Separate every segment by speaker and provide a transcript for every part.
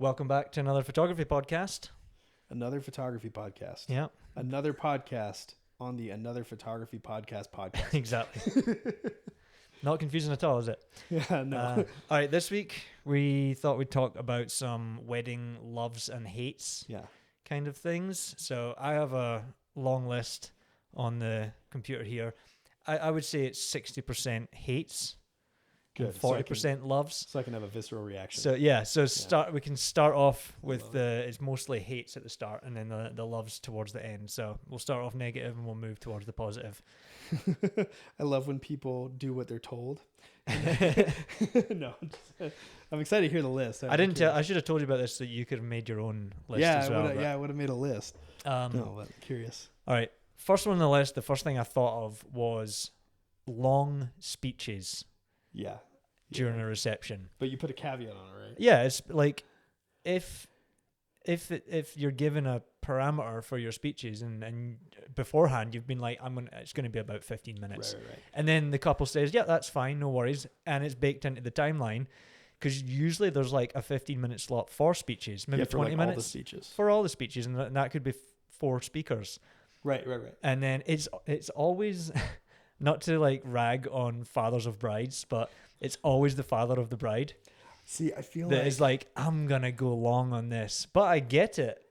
Speaker 1: Welcome back to another photography podcast.
Speaker 2: Another photography podcast.
Speaker 1: Yeah,
Speaker 2: Another podcast on the Another Photography podcast.
Speaker 1: exactly. Not confusing at all, is it?
Speaker 2: Yeah, no.
Speaker 1: All right, this week we thought we'd talk about some wedding loves and hates
Speaker 2: Yeah.
Speaker 1: kind of things. So I have a long list on the computer here. I would say it's 60% hates and
Speaker 2: Good.
Speaker 1: 40% loves.
Speaker 2: So I can have a visceral reaction.
Speaker 1: So yeah, we can start off with it's mostly hates at the start and then the loves towards the end. So we'll start off negative and we'll move towards the positive.
Speaker 2: I love when people do what they're told. No, I'm excited to hear the list.
Speaker 1: I should have told you about this so you could have made your own list as well.
Speaker 2: I would have made a list. No, but curious.
Speaker 1: All right. First one on the list, the first thing I thought of was long speeches
Speaker 2: Yeah.
Speaker 1: during a reception.
Speaker 2: But you put a caveat on it, right?
Speaker 1: Yeah, it's like if you're given a parameter for your speeches and beforehand you've been like it's going to be about 15 minutes.
Speaker 2: Right.
Speaker 1: And then the couple says, "Yeah, that's fine, no worries." And it's baked into the timeline because usually there's like a 15-minute slot for speeches, maybe 20 minutes
Speaker 2: all the speeches.
Speaker 1: for all the speeches, and that could be 4 speakers.
Speaker 2: Right.
Speaker 1: And then it's always not to like rag on fathers of brides, but it's always the father of the bride
Speaker 2: See, I feel
Speaker 1: that is like, I'm gonna go long on this, but I get it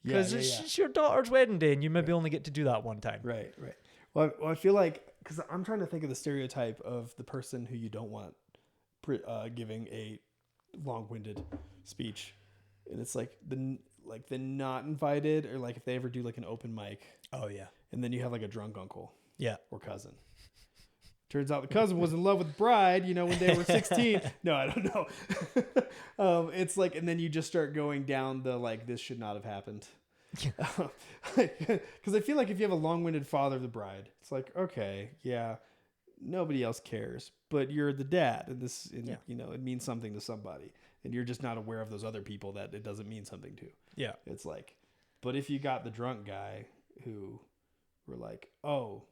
Speaker 1: because it's your daughter's wedding day, and you maybe only get to do that one time.
Speaker 2: Right. Well, I feel like, because I'm trying to think of the stereotype of the person who you don't want giving a long-winded speech, and it's like the not invited, or like if they ever do like an open mic.
Speaker 1: Oh yeah,
Speaker 2: And then you have like a drunk uncle.
Speaker 1: yeah.
Speaker 2: Or cousin. Turns out the cousin was in love with the bride, when they were 16. No, I don't know. It's like, and then you just start going down the, like, this should not have happened. Because I feel like if you have a long-winded father of the bride, it's like, okay, yeah, nobody else cares, but you're the dad, and it means something to somebody, and you're just not aware of those other people that it doesn't mean something to.
Speaker 1: Yeah.
Speaker 2: It's like, but if you got the drunk guy who were like, oh,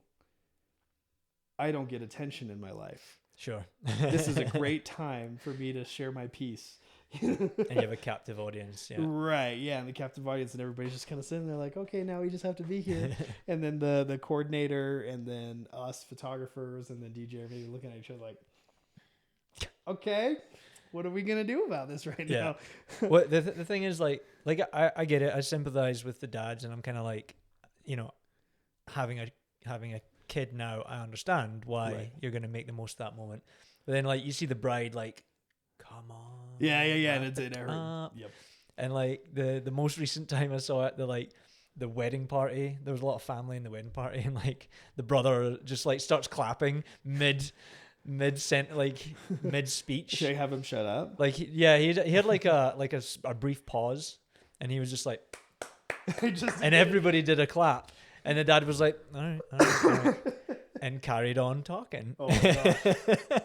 Speaker 2: I don't get attention in my life.
Speaker 1: Sure.
Speaker 2: This is a great time for me to share my piece.
Speaker 1: And you have a captive audience. Yeah.
Speaker 2: Right. Yeah. And the captive audience, and everybody's just kind of sitting there like, okay, now we just have to be here. And then the coordinator, and then us photographers, and then DJ are maybe looking at each other like, okay, what are we going to do about this right now?
Speaker 1: Well, the thing is, like I get it. I sympathize with the dads, and I'm kind of like, having a kid now, I understand why you're going to make the most of that moment. But then, like, you see the bride, like, come on.
Speaker 2: Yeah. And it's in her. Yep.
Speaker 1: And like the most recent time I saw it, the wedding party, there was a lot of family in the wedding party, and like the brother just like starts clapping mid speech.
Speaker 2: Should I have him shut up?
Speaker 1: Like he had like a brief pause, and he was just like, and everybody did a clap, and the dad was like, all right. And carried on talking.
Speaker 2: Oh my gosh.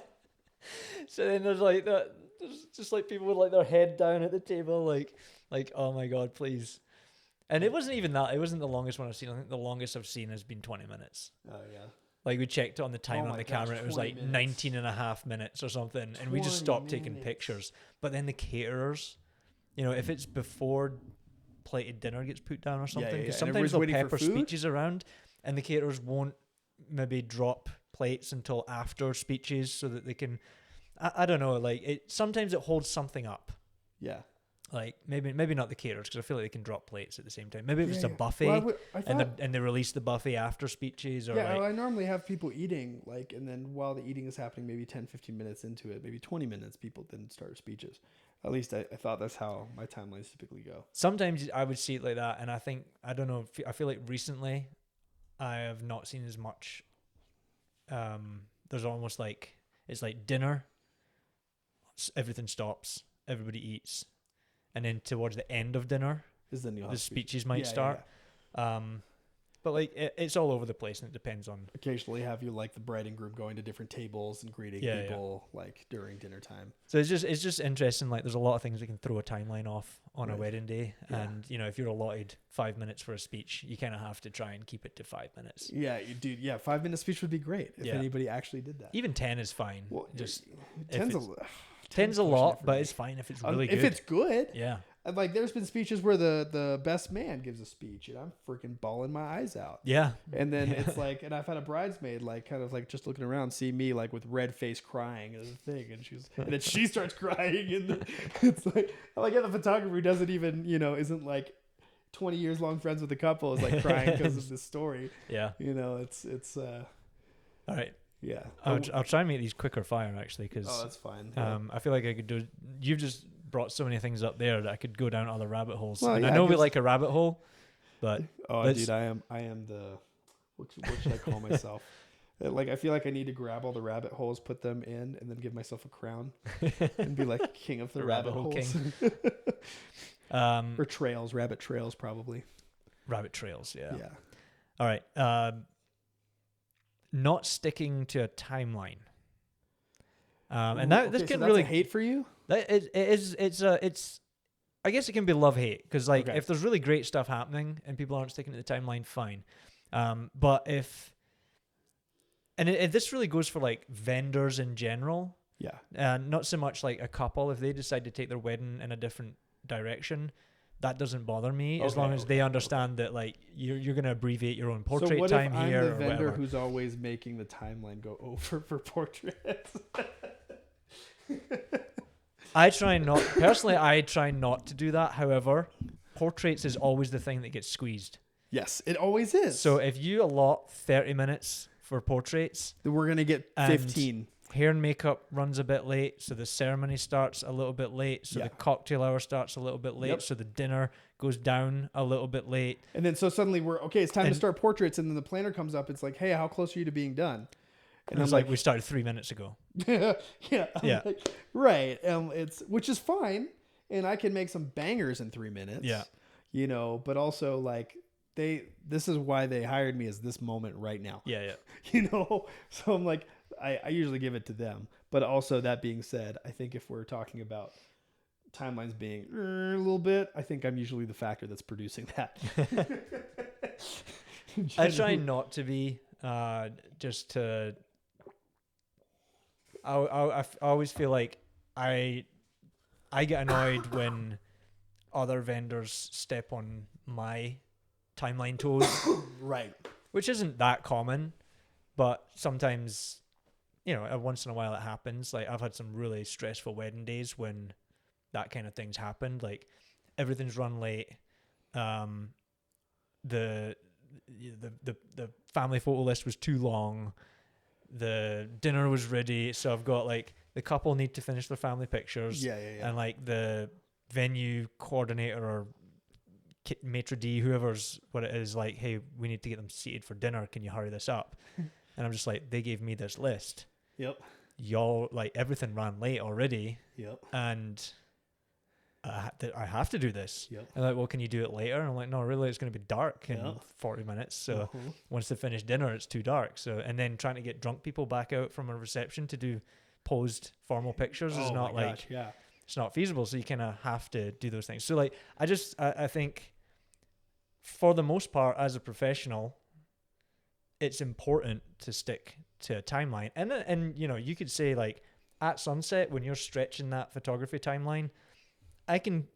Speaker 1: So then there's just like people with like their head down at the table, like oh my God, please. And it wasn't even that. It wasn't the longest one I've seen. I think the longest I've seen has been 20 minutes.
Speaker 2: Oh yeah.
Speaker 1: Like we checked on the time on the camera, it was like
Speaker 2: 20
Speaker 1: 19 and a half minutes or something. And we just stopped taking pictures. But then the caterers, if it's before plated dinner gets put down or something, because sometimes they'll pepper speeches around, and the caterers won't maybe drop plates until after speeches so that they can, I don't know, like sometimes it holds something up.
Speaker 2: Yeah.
Speaker 1: Like maybe not the caterers, because I feel like they can drop plates at the same time. Maybe it was a buffet, and they release the buffet after speeches. Or
Speaker 2: I normally have people eating, like, and then while the eating is happening, maybe 10-15 minutes into it, maybe 20 minutes, people then start speeches. At least I thought that's how my timelines typically go.
Speaker 1: Sometimes I would see it like that, and I feel like recently I have not seen as much. There's almost like, it's like dinner, everything stops, everybody eats, and then towards the end of dinner, the speeches might start. Yeah. But like it's all over the place, and it depends on.
Speaker 2: Occasionally, have you like the bride and groom going to different tables and greeting people like during dinner time.
Speaker 1: So it's just interesting. Like there's a lot of things that can throw a timeline off on a wedding day, and if you're allotted 5 minutes for a speech, you kind of have to try and keep it to 5 minutes.
Speaker 2: Yeah, you do. Yeah, 5 minute speech would be great if anybody actually did that.
Speaker 1: Even 10 is fine.
Speaker 2: Well,
Speaker 1: just 10's a
Speaker 2: pushing it
Speaker 1: lot,
Speaker 2: for
Speaker 1: but
Speaker 2: me.
Speaker 1: it's fine if it's really
Speaker 2: if
Speaker 1: good.
Speaker 2: it's good.
Speaker 1: Yeah.
Speaker 2: And like, there's been speeches where the best man gives a speech, and I'm freaking bawling my eyes out.
Speaker 1: Yeah.
Speaker 2: And then it's like, and I've had a bridesmaid like kind of like just looking around, see me like with red face crying as a thing, and then she starts crying, and it's like yeah, the photographer who doesn't even isn't like 20 years long friends with the couple is like crying because of this story.
Speaker 1: Yeah.
Speaker 2: It's
Speaker 1: All right.
Speaker 2: yeah.
Speaker 1: I'll try and make these quicker fire actually, because
Speaker 2: Oh, that's fine. Yeah.
Speaker 1: I feel like I could do. You've just brought so many things up there that I could go down other rabbit holes.
Speaker 2: Well,
Speaker 1: and I
Speaker 2: yeah,
Speaker 1: know we
Speaker 2: 'cause-
Speaker 1: like a rabbit hole, but
Speaker 2: Oh,
Speaker 1: let's-
Speaker 2: dude, I am the what should I call myself? Like, I feel like I need to grab all the rabbit holes, put them in, and then give myself a crown and be like king of the rabbit
Speaker 1: hole
Speaker 2: holes.
Speaker 1: king.
Speaker 2: Or trails, rabbit trails, probably.
Speaker 1: Rabbit trails. Yeah.
Speaker 2: Yeah.
Speaker 1: All right. Not sticking to a timeline. And that this
Speaker 2: so
Speaker 1: can
Speaker 2: that's
Speaker 1: really
Speaker 2: a hate for you.
Speaker 1: That it's I guess it can be love hate, because like
Speaker 2: Okay.
Speaker 1: if there's really great stuff happening and people aren't sticking to the timeline, fine. But if this really goes for like vendors in general,
Speaker 2: Yeah.
Speaker 1: not so much like a couple. If they decide to take their wedding in a different direction, that doesn't bother me as
Speaker 2: Okay,
Speaker 1: long as they
Speaker 2: okay,
Speaker 1: understand that like you're gonna abbreviate your own
Speaker 2: So
Speaker 1: portrait
Speaker 2: what
Speaker 1: time
Speaker 2: if I'm
Speaker 1: here
Speaker 2: the
Speaker 1: or
Speaker 2: vendor
Speaker 1: whatever.
Speaker 2: who's always making the timeline go over for portraits?
Speaker 1: I try not to do that. However, portraits is always the thing that gets squeezed.
Speaker 2: Yes, it always is.
Speaker 1: So if you allot 30 minutes for portraits,
Speaker 2: then we're gonna get
Speaker 1: And
Speaker 2: 15.
Speaker 1: hair and makeup runs a bit late, so the ceremony starts a little bit late, so
Speaker 2: Yeah.
Speaker 1: the cocktail hour starts a little bit late,
Speaker 2: Yep.
Speaker 1: so the dinner goes down a little bit late.
Speaker 2: And then so suddenly we're okay. It's time to
Speaker 1: And-
Speaker 2: start portraits, and then the planner comes up. It's like, hey, how close are you to being done?
Speaker 1: And it's like we started 3 minutes ago.
Speaker 2: yeah, I'm
Speaker 1: Yeah.
Speaker 2: like, right. It's which is fine, and I can make some bangers in 3 minutes.
Speaker 1: Yeah.
Speaker 2: But also like this is why they hired me, is this moment right now.
Speaker 1: Yeah.
Speaker 2: So I'm like, I usually give it to them. But also, that being said, I think if we're talking about timelines being a little bit, I think I'm usually the factor that's producing that.
Speaker 1: I try not to be, just to. I always feel like I get annoyed when other vendors step on my timeline toes,
Speaker 2: Right.
Speaker 1: which isn't that common, but sometimes, once in a while it happens. Like I've had some really stressful wedding days when that kind of things happened. Like everything's run late. The family photo list was too long. The dinner was ready, so I've got like the couple need to finish their family pictures,
Speaker 2: Yeah.
Speaker 1: and like the venue coordinator or maitre d', whoever's what it is, like, hey, we need to get them seated for dinner. Can you hurry this up? And I'm just like, they gave me this list.
Speaker 2: Yep.
Speaker 1: Y'all, like, everything ran late already,
Speaker 2: Yep.
Speaker 1: and I have to do this.
Speaker 2: Yep.
Speaker 1: And like, well, can you do it later? And I'm like, no, really, it's going to be dark in
Speaker 2: Yeah.
Speaker 1: 40 minutes. So
Speaker 2: Uh-huh.
Speaker 1: once they finish dinner, it's too dark. So, and then trying to get drunk people back out from a reception to do posed formal pictures is
Speaker 2: Oh
Speaker 1: not
Speaker 2: my
Speaker 1: like,
Speaker 2: gosh, yeah.
Speaker 1: it's not feasible. So you kind of have to do those things. So like, I think for the most part, as a professional, it's important to stick to a timeline. And you could say like at sunset, when you're stretching that photography timeline, I can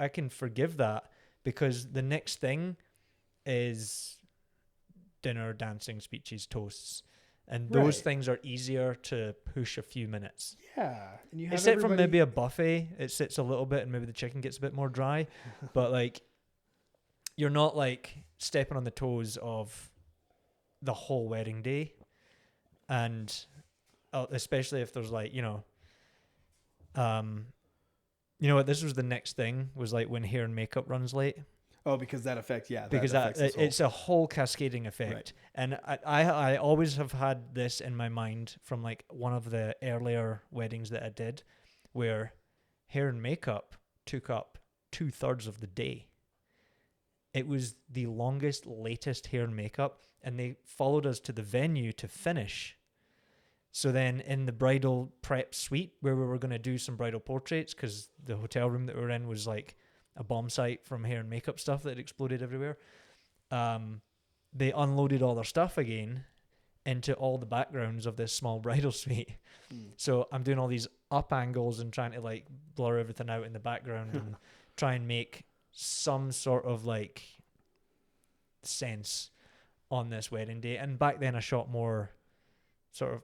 Speaker 1: I can forgive that, because the next thing is dinner, dancing, speeches, toasts. And those
Speaker 2: Right.
Speaker 1: things are easier to push a few minutes.
Speaker 2: Yeah. And you have
Speaker 1: Except from
Speaker 2: everybody-
Speaker 1: maybe a buffet, it sits a little bit and maybe the chicken gets a bit more dry. But like, you're not like stepping on the toes of the whole wedding day. And especially if there's like, what, this was the next thing, was like when hair and makeup runs late.
Speaker 2: Oh, because that affects, yeah.
Speaker 1: Because
Speaker 2: affects this whole-
Speaker 1: it's a whole cascading effect.
Speaker 2: Right.
Speaker 1: And I always have had this in my mind from like one of the earlier weddings that I did, where hair and makeup took up 2/3 of the day. It was the longest, latest hair and makeup, and they followed us to the venue to finish. So then in the bridal prep suite, where we were going to do some bridal portraits, because the hotel room that we were in was like a bomb site from hair and makeup stuff that exploded everywhere. They unloaded all their stuff again, into all the backgrounds of this small bridal suite.
Speaker 2: Mm.
Speaker 1: So I'm doing all these up angles and trying to like blur everything out in the background and try and make some sort of like sense on this wedding day. And back then I shot more sort of,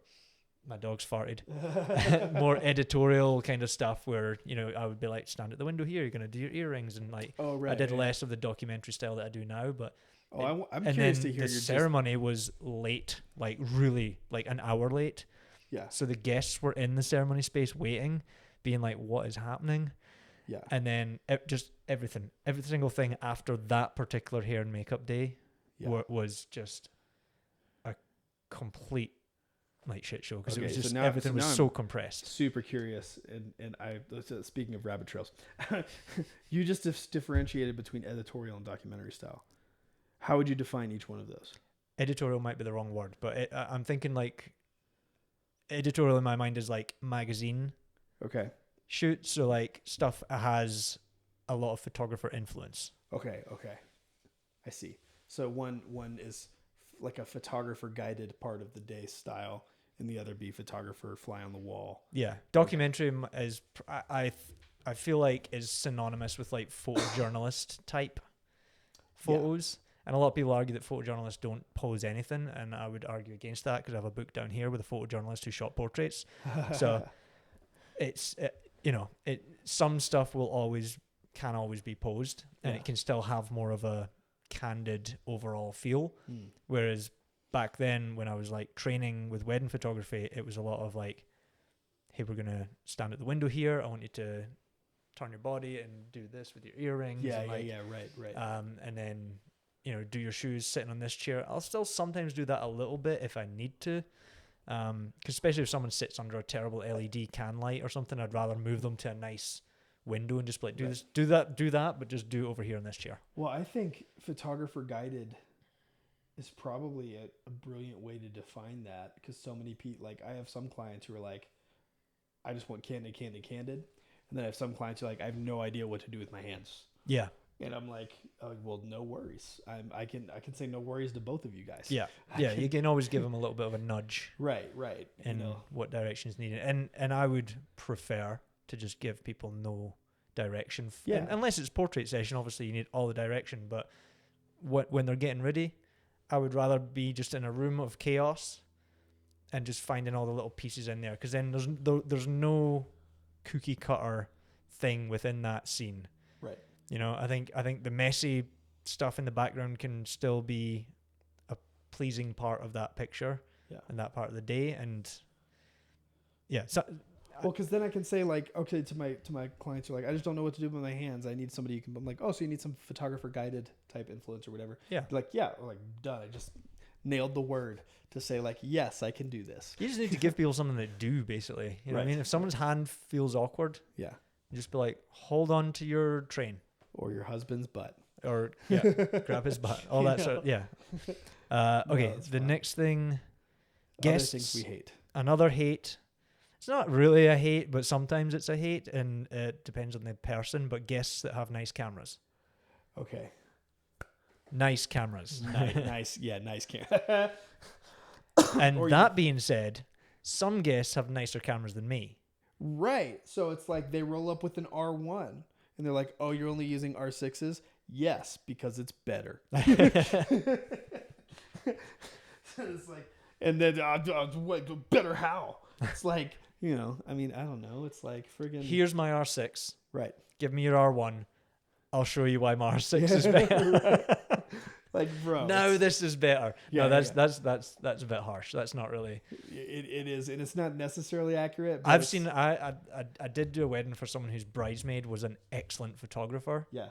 Speaker 1: my dog's farted, more editorial kind of stuff where, you know, I would be like, stand at the window here, you're going to do your earrings. And like,
Speaker 2: Oh, right.
Speaker 1: I did less of the documentary style that I do now, but
Speaker 2: I'm
Speaker 1: and
Speaker 2: curious
Speaker 1: then
Speaker 2: to hear
Speaker 1: the
Speaker 2: your
Speaker 1: ceremony was late, like really like an hour late.
Speaker 2: Yeah.
Speaker 1: So the guests were in the ceremony space waiting, being like, what is happening?
Speaker 2: Yeah.
Speaker 1: And then just every single thing after that particular hair and makeup day was just a complete like shit show, because it was just everything was so compressed.
Speaker 2: Super curious, and speaking of rabbit trails, you just differentiated between editorial and documentary style. How would you define each one of those?
Speaker 1: Editorial might be the wrong word, but I'm thinking like editorial in my mind is like magazine shoot, so like stuff has a lot of photographer influence. Okay,
Speaker 2: I see. So one is like a photographer guided part of the day style, and the other be photographer fly on the wall.
Speaker 1: Yeah, documentary is I feel like is synonymous with like photojournalist type photos. And a lot of people argue that photojournalists don't pose anything, and I would argue against that because I have a book down here with a photojournalist who shot portraits. So it's some stuff can always be posed, and it can still have more of a candid overall feel. Whereas back then, when I was like training with wedding photography, it was a lot of like, hey, we're gonna stand at the window here. I want you to turn your body and do this with your earrings. Right. And then, you know, do your shoes sitting on this chair. I'll still sometimes do that a little bit if I need to. Because especially if someone sits under a terrible LED can light or something, I'd rather move them to a nice window and just like do that, but just do it over here in this chair.
Speaker 2: Well, I think photographer guided is probably a brilliant way to define that, because so many people, like I have some clients who are like, I just want candid. And then I have some clients who are like, I have no idea what to do with my hands.
Speaker 1: Yeah.
Speaker 2: And I'm like, oh, well, no worries. I can say no worries to both of you guys.
Speaker 1: Yeah, you can always give them a little bit of a nudge.
Speaker 2: Right.
Speaker 1: In what direction is needed. And I would prefer to just give people no direction. Unless it's portrait session, obviously you need all the direction. But when they're getting ready, I would rather be just in a room of chaos and just finding all the little pieces in there. Because then there's no cookie cutter thing within that scene.
Speaker 2: Right.
Speaker 1: You know, I think the messy stuff in the background can still be a pleasing part of that picture and that part of the day. And so
Speaker 2: because then I can say like, okay, to my clients who are like, I just don't know what to do with my hands. I need somebody I'm like, oh, so you need some photographer guided type influence or whatever. Yeah. Like, like done. I just nailed the word to say like, yes, I can do this.
Speaker 1: You just need to give people something to do, basically. You know what I mean? If someone's hand feels awkward, just be like, hold on to your train.
Speaker 2: Or your husband's butt.
Speaker 1: Or, grab his butt. All that sort of, okay, the next thing, guests.
Speaker 2: Other things we hate.
Speaker 1: Another hate. It's not really a hate, but sometimes it's a hate, and it depends on the person, but guests that have nice cameras.
Speaker 2: Okay.
Speaker 1: Nice cameras.
Speaker 2: Nice camera.
Speaker 1: And that being said, some guests have nicer cameras than me.
Speaker 2: Right. So it's like they roll up with an R1 and they're like, oh, you're only using R6s? Yes, because it's better. So it's like, and then better how? It's like, you know, I mean, I don't know. It's like friggin'.
Speaker 1: Here's my R6.
Speaker 2: Right.
Speaker 1: Give me your R1. I'll show you why my R6 is better.
Speaker 2: Like, bro.
Speaker 1: No, this is better. Yeah, no, that's a bit harsh. That's not really.
Speaker 2: It is, and it's not necessarily accurate. But
Speaker 1: I've seen. I did do a wedding for someone whose bridesmaid was an excellent photographer.
Speaker 2: Yeah.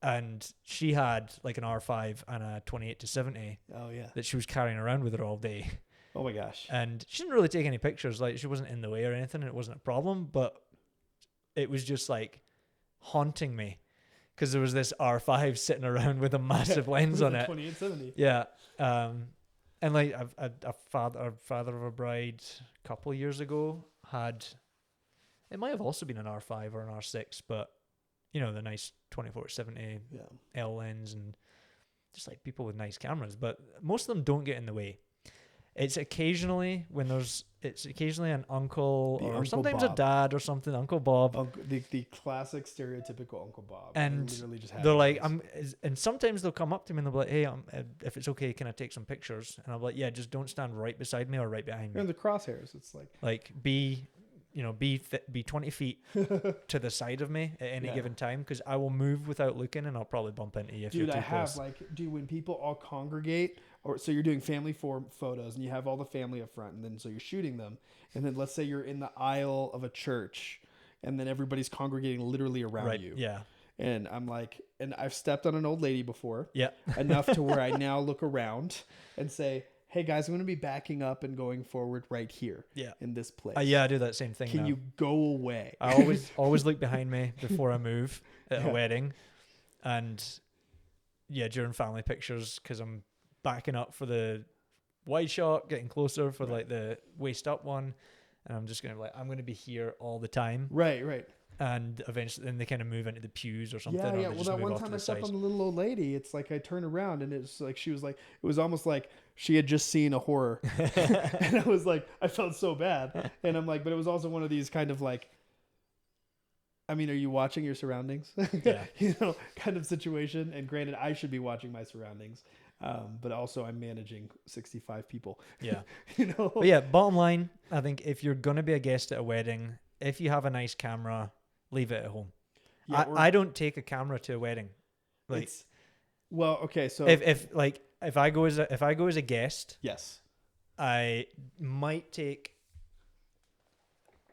Speaker 1: And she had like an R5 and a 28-70.
Speaker 2: Oh yeah.
Speaker 1: That she was carrying around with her all day.
Speaker 2: Oh my gosh.
Speaker 1: And she didn't really take any pictures. Like, she wasn't in the way or anything. And it wasn't a problem. But it was just like haunting me. Because there was this R5 sitting around with a massive lens on it.
Speaker 2: 28-70.
Speaker 1: Yeah. And like a father of a bride a couple of years ago had, it might have also been an R5 or an R6, but you know, the nice 24-70 L lens, and just like people with nice cameras. But most of them don't get in the way. It's occasionally an uncle
Speaker 2: The
Speaker 1: or
Speaker 2: Uncle
Speaker 1: sometimes
Speaker 2: Bob.
Speaker 1: a dad or something, Uncle Bob.
Speaker 2: The classic stereotypical Uncle Bob.
Speaker 1: And
Speaker 2: literally just
Speaker 1: they're like,
Speaker 2: happens.
Speaker 1: and sometimes they'll come up to me and they'll be like, hey, if it's okay, can I take some pictures? And I'm like, yeah, just don't stand right beside me or right behind
Speaker 2: You're in
Speaker 1: me.
Speaker 2: the crosshairs. It's like
Speaker 1: Be 20 feet to the side of me at any
Speaker 2: Yeah.
Speaker 1: given time, because I will move without looking and I'll probably bump into you if
Speaker 2: dude,
Speaker 1: you're too
Speaker 2: I have
Speaker 1: close.
Speaker 2: when people all congregate, or so you're doing family photos and you have all the family up front, and then so you're shooting them, and then let's say you're in the aisle of a church, and then everybody's congregating literally around
Speaker 1: Right?
Speaker 2: you.
Speaker 1: Yeah.
Speaker 2: And I'm like, and I've stepped on an old lady before,
Speaker 1: Yeah.
Speaker 2: enough to where I now look around and say, hey guys, I'm going to be backing up and going forward right here.
Speaker 1: Yeah.
Speaker 2: In this place.
Speaker 1: Yeah, I do that same thing.
Speaker 2: Can
Speaker 1: now.
Speaker 2: you go away?
Speaker 1: I always look behind me before I move at a wedding, and yeah, during family pictures, because I'm backing up for the wide shot, getting closer for like the waist up one, and I'm just gonna I'm gonna be here all the time,
Speaker 2: Right.
Speaker 1: and eventually then they kind of move into the pews or something.
Speaker 2: Yeah.
Speaker 1: Or they
Speaker 2: Well,
Speaker 1: just
Speaker 2: that
Speaker 1: move
Speaker 2: one
Speaker 1: off to
Speaker 2: time
Speaker 1: the
Speaker 2: I stepped
Speaker 1: side.
Speaker 2: on the little old lady, it's like I turned around and it's like she was like, it was almost like she had just seen a horror, and I was like, I felt so bad, and I'm like, but it was also one of these kind of like, I mean, are you watching your surroundings?
Speaker 1: Yeah.
Speaker 2: Kind of situation. And granted, I should be watching my surroundings, but also I'm managing 65 people.
Speaker 1: Yeah.
Speaker 2: But
Speaker 1: But yeah, bottom line, I think if you're gonna be a guest at a wedding, if you have a nice camera, leave it at home.
Speaker 2: Yeah,
Speaker 1: I don't take a camera to a wedding. Like,
Speaker 2: okay, so
Speaker 1: if I go as a guest,
Speaker 2: yes,
Speaker 1: I might take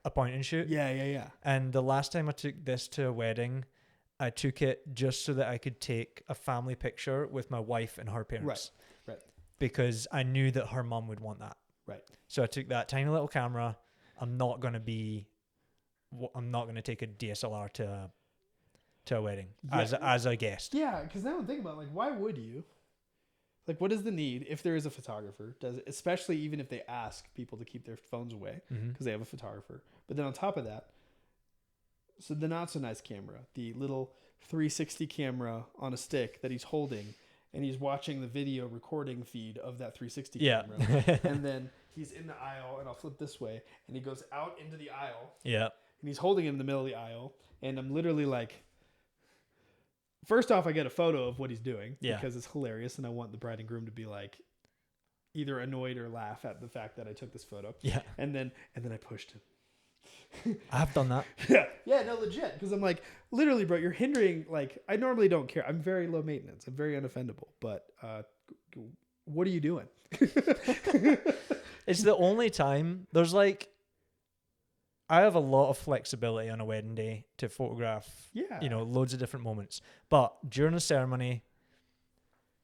Speaker 1: a point and shoot.
Speaker 2: yeah.
Speaker 1: And the last time I took this to a wedding, I took it just so that I could take a family picture with my wife and her parents.
Speaker 2: Right.
Speaker 1: Because I knew that her mum would want that.
Speaker 2: Right.
Speaker 1: So I took that tiny little camera. I'm not going to take a DSLR to a wedding as a guest.
Speaker 2: Yeah, because now I'm thinking about like, why would you? Like, what is the need if there is a photographer? Especially even if they ask people to keep their phones away because they have a photographer. But then on top of that, so the not so nice camera, the little 360 camera on a stick that he's holding, and he's watching the video recording feed of that 360 camera, and then he's in the aisle, and I'll flip this way, and he goes out into the aisle,
Speaker 1: Yeah.
Speaker 2: and he's holding it in the middle of the aisle, and I'm literally like, first off, I get a photo of what he's doing because it's hilarious, and I want the bride and groom to be like either annoyed or laugh at the fact that I took this photo.
Speaker 1: Yeah.
Speaker 2: And then I pushed him.
Speaker 1: I've done that.
Speaker 2: Yeah, no, legit. Because I'm like, literally, bro, you're hindering. Like, I normally don't care. I'm very low maintenance. I'm very unoffendable. But what are you doing?
Speaker 1: It's the only time there's like, I have a lot of flexibility on a wedding day to photograph, loads of different moments. But during the ceremony,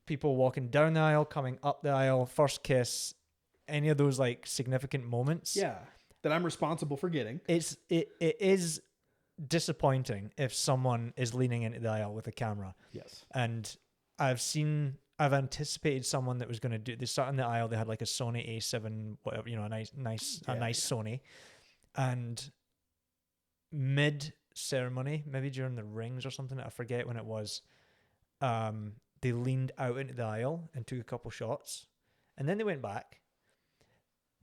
Speaker 1: people walking down the aisle, coming up the aisle, first kiss, any of those like significant moments.
Speaker 2: Yeah. That I'm responsible for getting.
Speaker 1: It is disappointing if someone is leaning into the aisle with a camera.
Speaker 2: Yes.
Speaker 1: And I've anticipated someone that was going to do, they sat in the aisle, they had like a Sony A7, whatever, a nice Sony. And mid ceremony, maybe during the rings or something, I forget when it was, they leaned out into the aisle and took a couple shots, and then they went back.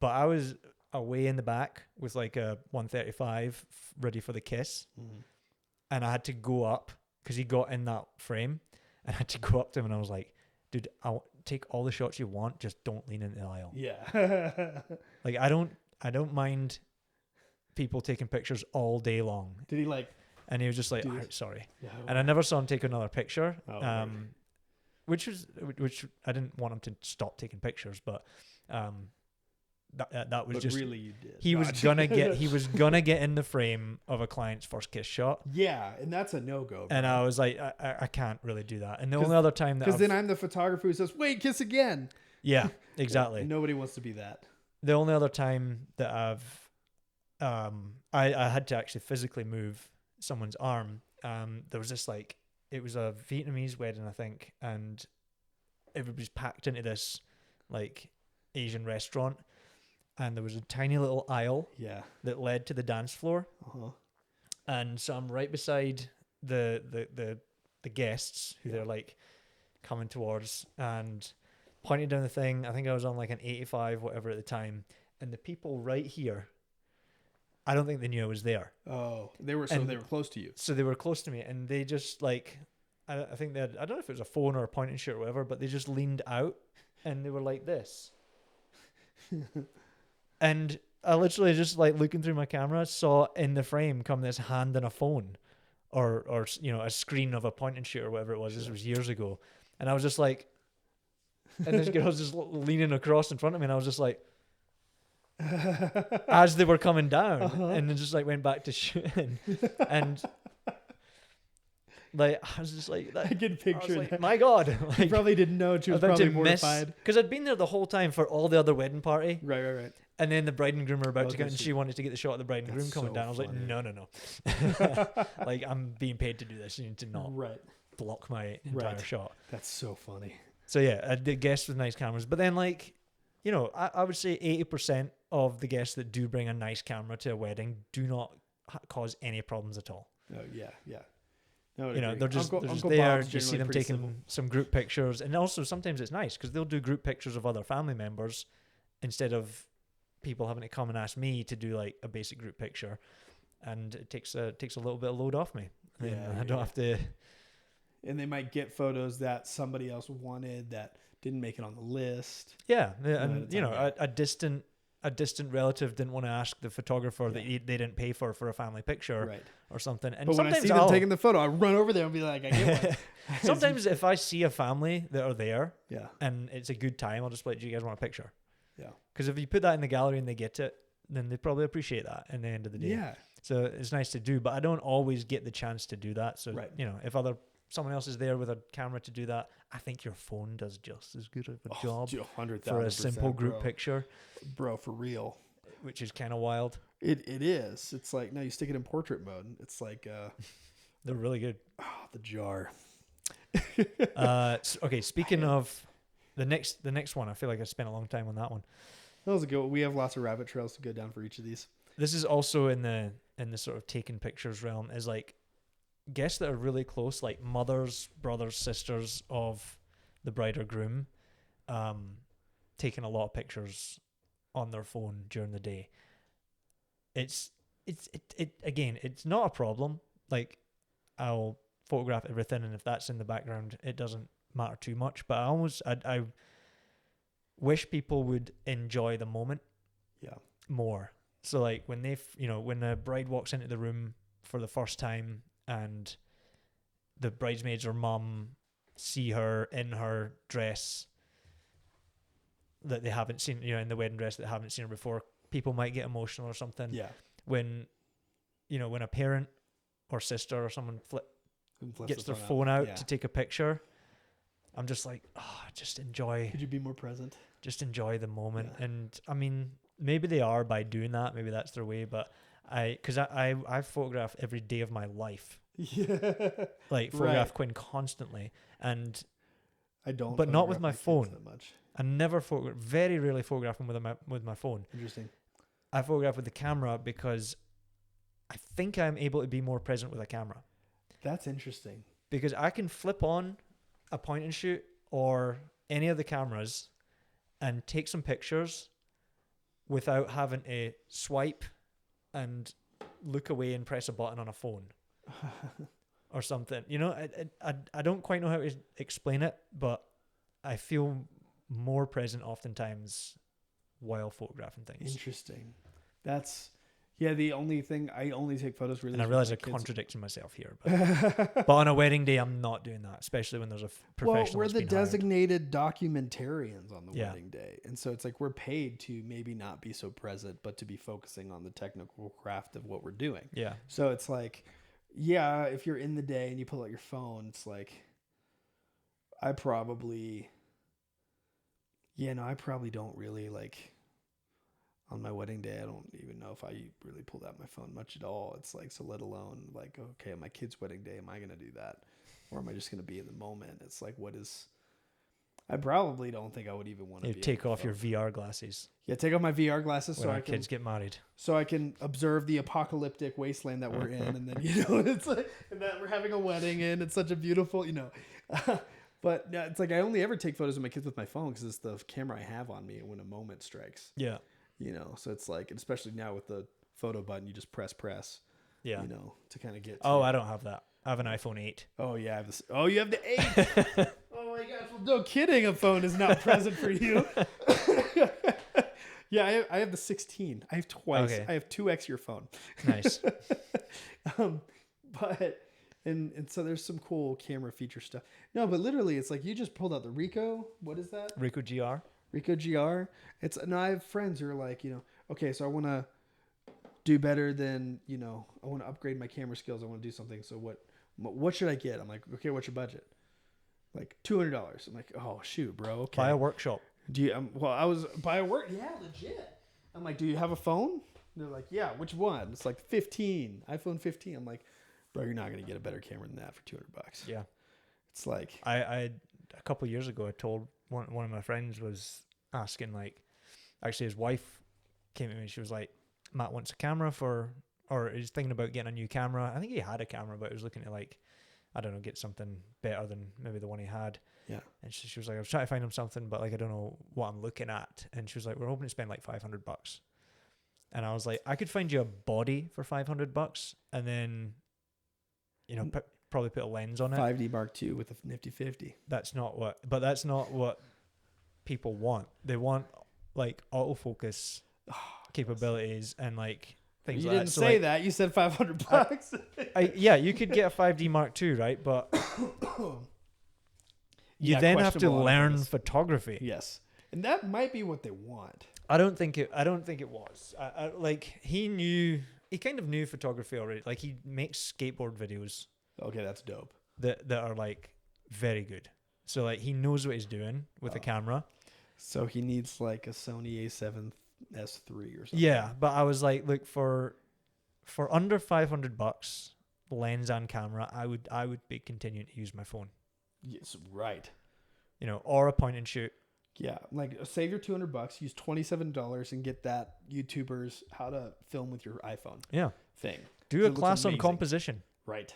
Speaker 1: But I was away in the back with like a 135 ready for the kiss, and I had to go up because he got in that frame, and I had to go up to him and I was like, dude, I'll take all the shots you want, just don't lean into the aisle.
Speaker 2: Yeah.
Speaker 1: Like, I don't mind people taking pictures all day long.
Speaker 2: Did he like?
Speaker 1: And he was just like, "Oh, sorry."
Speaker 2: Yeah.
Speaker 1: And I never saw him take another picture.
Speaker 2: Right.
Speaker 1: Which I didn't want him to stop taking pictures, but that was
Speaker 2: But
Speaker 1: just
Speaker 2: really you did.
Speaker 1: he was gonna get in the frame of a client's first kiss shot.
Speaker 2: Yeah, and that's a no-go.
Speaker 1: And I was like, I can't really do that. And the only other time that
Speaker 2: because then I'm the photographer who says, "Wait, kiss again."
Speaker 1: Yeah, exactly.
Speaker 2: Nobody wants to be that.
Speaker 1: The only other time that I had to actually physically move someone's arm. There was this like, it was a Vietnamese wedding, I think, and everybody's packed into this like Asian restaurant, and there was a tiny little aisle that led to the dance floor. And so I'm right beside the guests who they're like coming towards, and pointed down the thing. I think I was on like an 85, whatever at the time. And the people right here, I don't think they knew I was there.
Speaker 2: Oh, they were close to you.
Speaker 1: So they were close to me, and they just like, I think they had, I don't know if it was a phone or a point and shoot or whatever, but they just leaned out and they were like this. And I literally just like looking through my camera, saw in the frame come this hand and a phone or a screen of a point and shoot or whatever it was. This was years ago. And I was just like, and this girl was just leaning across in front of me, and I was just like, as they were coming down, and then just like went back to shooting, and like I was just like,
Speaker 2: I can picture
Speaker 1: like,
Speaker 2: that.
Speaker 1: my God, like,
Speaker 2: You probably didn't know. She was probably mortified.
Speaker 1: Because I'd been there the whole time for all the other wedding party,
Speaker 2: Right.
Speaker 1: and then the bride and groom were about to come, and
Speaker 2: she-
Speaker 1: she wanted to get the shot of the bride and groom
Speaker 2: That's
Speaker 1: coming
Speaker 2: so
Speaker 1: down. I was like,
Speaker 2: funny.
Speaker 1: no, like I'm being paid to do this. You need to not
Speaker 2: Right.
Speaker 1: block my entire
Speaker 2: Right.
Speaker 1: shot.
Speaker 2: That's so funny.
Speaker 1: So yeah, I did guests with nice cameras, but then like, you know, I would say 80% of the guests that do bring a nice camera to a wedding do not cause any problems at all.
Speaker 2: Oh yeah. No,
Speaker 1: You know, they're just
Speaker 2: Uncle
Speaker 1: there.
Speaker 2: Bob's
Speaker 1: You see
Speaker 2: generally
Speaker 1: them
Speaker 2: pretty
Speaker 1: taking
Speaker 2: civil.
Speaker 1: some group pictures, and also sometimes it's nice because they'll do group pictures of other family members instead of people having to come and ask me to do like a basic group picture, and it takes a little bit of load off me. And
Speaker 2: Yeah,
Speaker 1: I don't have to.
Speaker 2: And they might get photos that somebody else wanted that didn't make it on the list.
Speaker 1: Yeah,
Speaker 2: at a
Speaker 1: and you
Speaker 2: time,
Speaker 1: know,
Speaker 2: yeah.
Speaker 1: a distant relative didn't want to ask the photographer that they didn't pay for a family picture
Speaker 2: Right.
Speaker 1: or something. And
Speaker 2: But when I
Speaker 1: sometimes
Speaker 2: see them taking the photo, I run over there and be like, I get one.
Speaker 1: sometimes if I see a family that are there
Speaker 2: Yeah.
Speaker 1: and it's a good time, I'll just be like, do you guys want a picture?
Speaker 2: Yeah.
Speaker 1: Because if you put that in the gallery and they get it, then they probably appreciate that at the end of the day.
Speaker 2: Yeah.
Speaker 1: So it's nice to do, but I don't always get the chance to do that. So,
Speaker 2: Right.
Speaker 1: you know, if someone else is there with a camera to do that, I think your phone does just as good of a job for a simple group picture,
Speaker 2: Bro, for real.
Speaker 1: which is kind of wild.
Speaker 2: It is. It's like, no, you stick it in portrait mode. It's like,
Speaker 1: They're really good.
Speaker 2: the jar.
Speaker 1: Okay, speaking of the next one, I feel like I spent a long time on that one.
Speaker 2: That was a good one. We have lots of rabbit trails to go down for each of these.
Speaker 1: This is also in the sort of taking pictures realm, is like guests that are really close, like mothers, brothers, sisters of the bride or groom, taking a lot of pictures on their phone during the day. It's again, it's not a problem. Like, I'll photograph everything, and if that's in the background, it doesn't matter too much. But I wish people would enjoy the moment more. So like when when the bride walks into the room for the first time and the bridesmaids or mum see her in her dress that they haven't seen, in the wedding dress that they haven't seen her before, people might get emotional or something.
Speaker 2: Yeah.
Speaker 1: When a parent or sister or someone
Speaker 2: Flips
Speaker 1: gets
Speaker 2: the
Speaker 1: their phone out
Speaker 2: Yeah.
Speaker 1: to take a picture, I'm just like, just enjoy
Speaker 2: Could you be more present?
Speaker 1: the moment.
Speaker 2: Yeah.
Speaker 1: And I mean, maybe they are by doing that, maybe that's their way, but I photograph every day of my life,
Speaker 2: Yeah.
Speaker 1: like photograph Quinn constantly, and
Speaker 2: I don't.
Speaker 1: But not with
Speaker 2: photograph
Speaker 1: my
Speaker 2: kids
Speaker 1: phone.
Speaker 2: that much.
Speaker 1: I never very rarely photograph them with my phone.
Speaker 2: Interesting.
Speaker 1: I photograph with the camera because I think I'm able to be more present with a camera,
Speaker 2: That's interesting.
Speaker 1: because I can flip on a point and shoot or any of the cameras and take some pictures without having to swipe and look away and press a button on a phone or something. I don't quite know how to explain it, but I feel more present oftentimes while photographing things.
Speaker 2: Interesting. That's the only thing I only take photos really.
Speaker 1: And I
Speaker 2: is
Speaker 1: realize
Speaker 2: with
Speaker 1: I'm
Speaker 2: my kids.
Speaker 1: contradicting myself here, but on a wedding day, I'm not doing that, especially when there's a professional.
Speaker 2: Well, we're
Speaker 1: that's
Speaker 2: the
Speaker 1: been hired.
Speaker 2: designated documentarians on the
Speaker 1: Yeah.
Speaker 2: wedding day. And so it's like we're paid to maybe not be so present, but to be focusing on the technical craft of what we're doing.
Speaker 1: Yeah,
Speaker 2: So it's like, yeah, if you're in the day and you pull out your phone, it's like, I probably don't really like, on my wedding day, I don't even know if I really pulled out my phone much at all. It's like, so let alone like, okay, on my kid's wedding day, am I going to do that? Or am I just going to be in the moment? It's like, I probably don't think I would even want to
Speaker 1: you take off your VR glasses
Speaker 2: Yeah, take off my VR glasses
Speaker 1: when our kids get married.
Speaker 2: so I can observe the apocalyptic wasteland that we're in, and then it's like, and that we're having a wedding in. It's such a beautiful, But yeah, it's like I only ever take photos of my kids with my phone because it's the camera I have on me when a moment strikes.
Speaker 1: Yeah.
Speaker 2: You know, so it's like, and especially now with the photo button, you just press.
Speaker 1: Yeah.
Speaker 2: You know, to kind of get.
Speaker 1: Oh, I don't have that. I have an iPhone 8.
Speaker 2: Oh yeah, I have this. Oh, you have the 8. Oh my gosh! Well, no kidding. A phone is not present for you. Yeah, I have the 16. I have twice.
Speaker 1: Okay.
Speaker 2: I have 2x your phone.
Speaker 1: Nice.
Speaker 2: But and so there's some cool camera feature stuff. No, but literally, it's like you just pulled out the Ricoh. What is that?
Speaker 1: Ricoh GR.
Speaker 2: Ricoh GR. I have friends who are like, okay, so I want to do better than, I want to upgrade my camera skills. I want to do something. So what should I get? I'm like, okay, what's your budget? Like $200. I'm like, oh shoot, bro. Okay.
Speaker 1: Buy a workshop.
Speaker 2: Do you? Buy a work. Yeah, legit. I'm like, do you have a phone? And they're like, yeah. Which one? It's like 15, iPhone 15. I'm like, bro, you're not gonna get a better camera than that for $200.
Speaker 1: Yeah.
Speaker 2: It's like
Speaker 1: I a couple of years ago, I told one of my friends was asking, like, actually his wife came to me and she was like, Matt wants a camera or he's thinking about getting a new camera. I think he had a camera, but he was looking to, like, I don't know, get something better than maybe the one he had.
Speaker 2: Yeah.
Speaker 1: And she was like, I was trying to find him something, but like, I don't know what I'm looking at. And she was like, we're hoping to spend like $500. And I was like, I could find you a body for $500 and then, probably put a lens on it.
Speaker 2: 5D Mark II with a nifty 50.
Speaker 1: That's not what people want. They want like autofocus capabilities and like things
Speaker 2: You
Speaker 1: like
Speaker 2: didn't
Speaker 1: that.
Speaker 2: say that. You said $500.
Speaker 1: Yeah, you could get a 5D Mark II, right? But you then have to
Speaker 2: questionable
Speaker 1: learn
Speaker 2: autofocus.
Speaker 1: photography.
Speaker 2: Yes, and that might be what they want.
Speaker 1: I don't think it was. He kind of knew photography already. Like, he makes skateboard videos
Speaker 2: Okay, that's dope.
Speaker 1: that are like very good. So like, he knows what he's doing with a camera.
Speaker 2: So he needs like a Sony A7S III or something.
Speaker 1: Yeah, but I was like, look, for under $500, lens and camera, I would be continuing to use my phone.
Speaker 2: Yes, right.
Speaker 1: Or a point and shoot.
Speaker 2: Yeah, like save your $200, use $27 and get that YouTuber's how to film with your iPhone
Speaker 1: Yeah.
Speaker 2: thing.
Speaker 1: Do
Speaker 2: So
Speaker 1: a
Speaker 2: it looks
Speaker 1: class on
Speaker 2: amazing.
Speaker 1: composition.
Speaker 2: Right.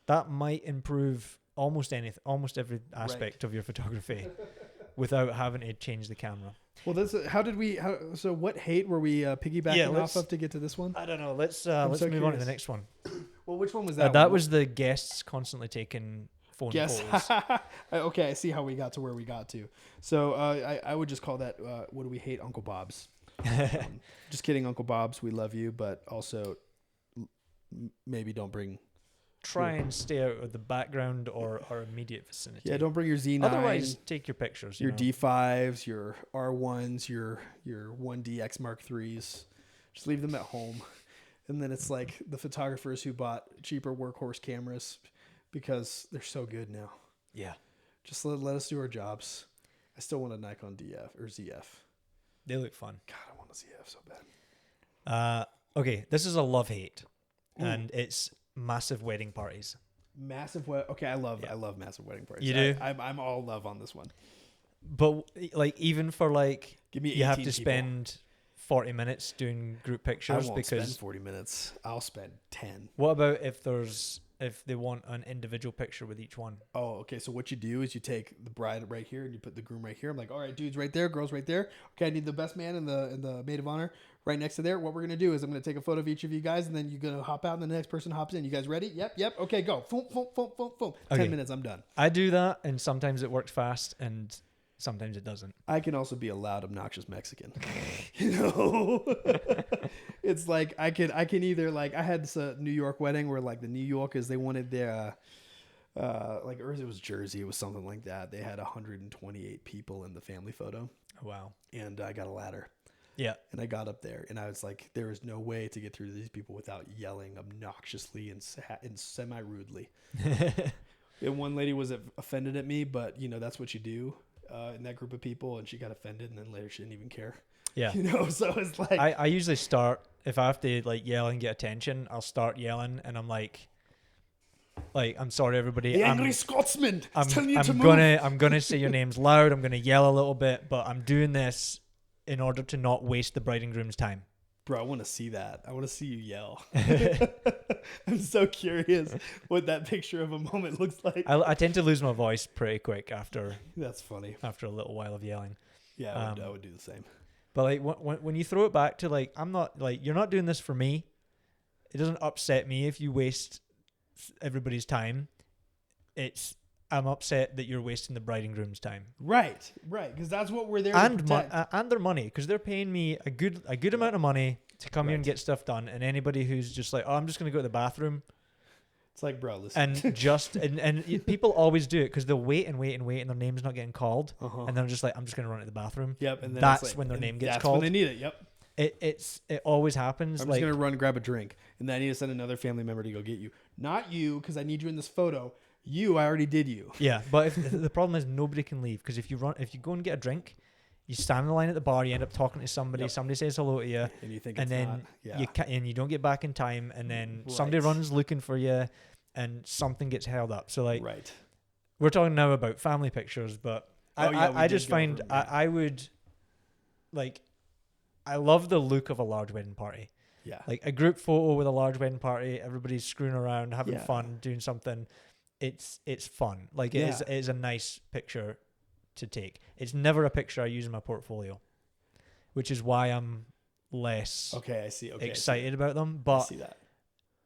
Speaker 1: That might improve almost every aspect of your photography without having to change the camera.
Speaker 2: Well, so what hate were we piggybacking off of to get to this one?
Speaker 1: I don't know. Let's
Speaker 2: so
Speaker 1: move on to
Speaker 2: curious.
Speaker 1: the next one.
Speaker 2: Well, which one was that?
Speaker 1: That
Speaker 2: one?
Speaker 1: was the guests constantly taking phone
Speaker 2: Yes.
Speaker 1: photos.
Speaker 2: Okay, I see how we got to where we got to. So I would just call that, what do we hate? Uncle Bob's. Just kidding, Uncle Bob's. We love you, but also maybe don't bring...
Speaker 1: Try and stay out of the background or immediate vicinity.
Speaker 2: Yeah, don't bring your Z9.
Speaker 1: Otherwise, take your pictures.
Speaker 2: Your D5s, your R1s, your 1DX Mark IIIs. Just leave them at home. And then it's like the photographers who bought cheaper workhorse cameras because they're so good now.
Speaker 1: Yeah.
Speaker 2: Just let us do our jobs. I still want a Nikon DF or ZF.
Speaker 1: They look fun.
Speaker 2: God, I want a ZF so bad.
Speaker 1: Okay, this is a love-hate. And it's massive wedding parties.
Speaker 2: Okay, I love massive wedding parties.
Speaker 1: You do?
Speaker 2: I'm all love on this one.
Speaker 1: But like, even for like,
Speaker 2: Give me 18
Speaker 1: you have to
Speaker 2: people.
Speaker 1: spend 40 minutes doing group pictures
Speaker 2: I won't
Speaker 1: because
Speaker 2: spend 40 minutes. I'll spend 10.
Speaker 1: what about if they want an individual picture with each one?
Speaker 2: Oh, okay. So what you do is you take the bride right here and you put the groom right here. I'm like, all right, dudes right there, girls right there. Okay, I need the best man and the maid of honor right next to there. What we're gonna do is I'm gonna take a photo of each of you guys, and then you're gonna hop out, and the next person hops in. You guys ready? Yep. Okay, go. Boom, boom, boom, boom, boom.
Speaker 1: Okay.
Speaker 2: 10 minutes, I'm done.
Speaker 1: I do that, and sometimes it works fast, and sometimes it doesn't.
Speaker 2: I can also be a loud, obnoxious Mexican. You know, it's like I can either, like, I had this New York wedding where like the New Yorkers, they wanted their or it was Jersey, it was something like that. They had 128 people in the family photo,
Speaker 1: Wow.
Speaker 2: and I got a ladder.
Speaker 1: Yeah.
Speaker 2: And I got up there, and I was like, there is no way to get through to these people without yelling obnoxiously and semi-rudely. And one lady was offended at me, but that's what you do in that group of people, and she got offended, and then later she didn't even care.
Speaker 1: Yeah.
Speaker 2: So it's like...
Speaker 1: I usually start, if I have to like yell and get attention, I'll start yelling, and I'm like I'm sorry everybody.
Speaker 2: The angry Scotsman is telling you to move.
Speaker 1: I'm gonna say your names loud, I'm gonna yell a little bit, but I'm doing this in order to not waste the bride and groom's time.
Speaker 2: Bro, I want to see that. I want to see you yell. I'm so curious what that picture of a moment looks like.
Speaker 1: I tend to lose my voice pretty quick after
Speaker 2: That's funny.
Speaker 1: a little while of yelling.
Speaker 2: Yeah, I would do the same.
Speaker 1: But like when you throw it back to like, I'm not like, you're not doing this for me. It doesn't upset me if you waste everybody's time. I'm upset that you're wasting the bride and groom's time.
Speaker 2: Right, because that's what we're there to protect.
Speaker 1: And their money, because they're paying me a good amount of money to come here and
Speaker 2: Right.
Speaker 1: get stuff done. And anybody who's just like, oh, I'm just gonna go to the bathroom,
Speaker 2: It's like, bro, listen.
Speaker 1: and people always do it because they'll wait and their name's not getting called,
Speaker 2: Uh-huh.
Speaker 1: and they're just like, I'm just gonna run to the bathroom.
Speaker 2: Yep, and then
Speaker 1: that's
Speaker 2: it's like,
Speaker 1: when their
Speaker 2: and
Speaker 1: name gets
Speaker 2: that's
Speaker 1: called.
Speaker 2: when they need it. Yep.
Speaker 1: It always happens.
Speaker 2: I'm
Speaker 1: like,
Speaker 2: just gonna run grab a drink, and then I need to send another family member to go get you. Not you, because I need you in this photo. You, I already did you.
Speaker 1: yeah, but if the problem is nobody can leave because if you go and get a drink, you stand in the line at the bar, you end up talking to somebody,
Speaker 2: Yep.
Speaker 1: somebody says hello to you,
Speaker 2: And you think
Speaker 1: and
Speaker 2: it's
Speaker 1: then
Speaker 2: not. Yeah.
Speaker 1: you don't get back in time, and then somebody
Speaker 2: Right.
Speaker 1: runs looking for you, and something gets held up. So like,
Speaker 2: Right.
Speaker 1: we're talking now about family pictures, but
Speaker 2: Oh, yeah, we
Speaker 1: I
Speaker 2: did
Speaker 1: just
Speaker 2: go over
Speaker 1: find
Speaker 2: them, yeah.
Speaker 1: I would like, I love the look of a large wedding party.
Speaker 2: Yeah.
Speaker 1: Like a group photo with a large wedding party, everybody's screwing around, having
Speaker 2: Yeah.
Speaker 1: fun, doing something. It's fun. Like it is a nice picture to take. It's never a picture I use in my portfolio, which is why I'm less
Speaker 2: Okay, I see. Okay,
Speaker 1: excited about them.
Speaker 2: I
Speaker 1: But
Speaker 2: see that.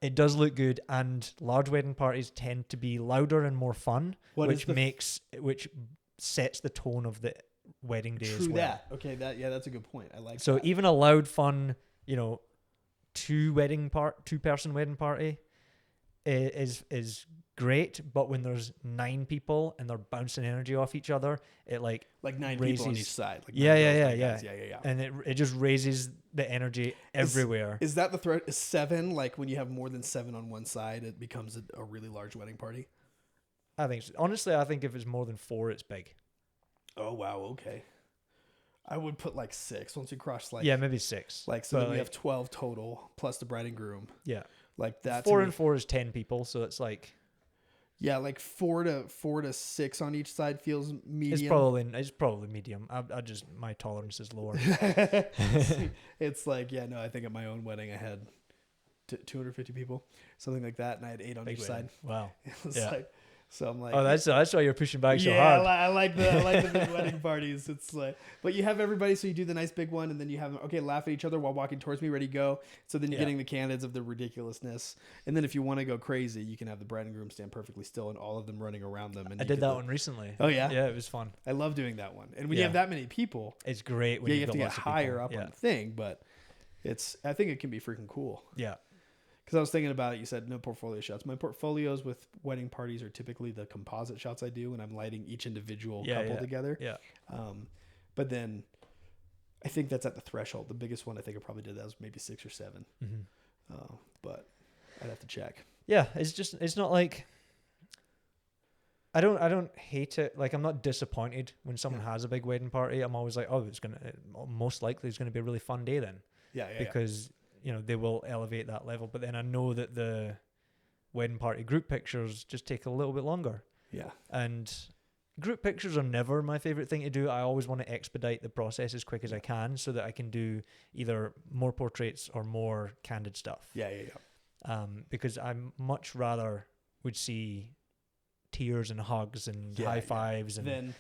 Speaker 1: it does look good, and large wedding parties tend to be louder and more fun,
Speaker 2: What is
Speaker 1: which sets the tone of the wedding day as
Speaker 2: True
Speaker 1: well.
Speaker 2: that. Okay, that's a good point. I like
Speaker 1: So
Speaker 2: that.
Speaker 1: even a loud, fun, two person wedding party is great, but when there's 9 people and they're bouncing energy off each other, it like
Speaker 2: 9 people on
Speaker 1: raises-
Speaker 2: each side. Like
Speaker 1: Yeah,
Speaker 2: 9
Speaker 1: yeah,
Speaker 2: girls,
Speaker 1: yeah,
Speaker 2: 9
Speaker 1: yeah.
Speaker 2: guys. Yeah.
Speaker 1: and it just raises the energy everywhere.
Speaker 2: Is that the threat? Is 7 like when you have more than 7 on one side, it becomes a really large wedding party?
Speaker 1: I think so. Honestly, I think if it's more than 4, it's big.
Speaker 2: Oh wow, okay. I would put 6 once you cross
Speaker 1: Yeah, maybe 6.
Speaker 2: so
Speaker 1: But,
Speaker 2: then we have 12 total plus the bride and groom.
Speaker 1: yeah.
Speaker 2: Like that.
Speaker 1: 4 and 4 is 10 people, so it's like
Speaker 2: 4 to 6 on each side feels medium.
Speaker 1: it's probably medium. I just, my tolerance is lower.
Speaker 2: It's like, yeah, no, I think at my own wedding I had 250 people, something like that, and I had 8 on
Speaker 1: Big
Speaker 2: each
Speaker 1: wedding.
Speaker 2: side.
Speaker 1: Wow.
Speaker 2: It was
Speaker 1: Yeah.
Speaker 2: so I'm like,
Speaker 1: Oh, that's why you're pushing back so
Speaker 2: yeah,
Speaker 1: hard.
Speaker 2: I like the big wedding parties. It's like, but you have everybody, so you do the nice big one, and then you have them, okay, laugh at each other while walking towards me, ready to go. So then you're
Speaker 1: Yeah.
Speaker 2: getting the candidates of the ridiculousness, and then if you want to go crazy, you can have the bride and groom stand perfectly still, and all of them running around them. And
Speaker 1: I
Speaker 2: you
Speaker 1: did
Speaker 2: get
Speaker 1: that
Speaker 2: the-
Speaker 1: one recently.
Speaker 2: Oh yeah,
Speaker 1: Yeah, it was fun.
Speaker 2: I love doing that one. And when you
Speaker 1: Yeah.
Speaker 2: have that many people,
Speaker 1: It's great when
Speaker 2: you
Speaker 1: you've
Speaker 2: have to
Speaker 1: got
Speaker 2: get
Speaker 1: lots of people.
Speaker 2: higher up
Speaker 1: Yeah.
Speaker 2: on the thing, but I think it can be freaking cool.
Speaker 1: Yeah.
Speaker 2: Because I was thinking about it, you said no portfolio shots. My portfolios with wedding parties are typically the composite shots I do when I'm lighting each individual couple together.
Speaker 1: Yeah.
Speaker 2: But then I think that's at the threshold. The biggest one I think I probably did that was maybe 6 or 7.
Speaker 1: Mm-hmm.
Speaker 2: But I'd have to check.
Speaker 1: Yeah, it's not like I don't hate it. Like I'm not disappointed when someone has a big wedding party. I'm always like, oh, most likely it's gonna be a really fun day then,
Speaker 2: Yeah.
Speaker 1: because they will elevate that level. But then I know that the wedding party group pictures just take a little bit longer,
Speaker 2: Yeah.
Speaker 1: and group pictures are never my favorite thing to do. I always want to expedite the process as quick as I can so that I can do either more portraits or more candid stuff.
Speaker 2: Yeah.
Speaker 1: Because I much rather would see tears and hugs and high fives and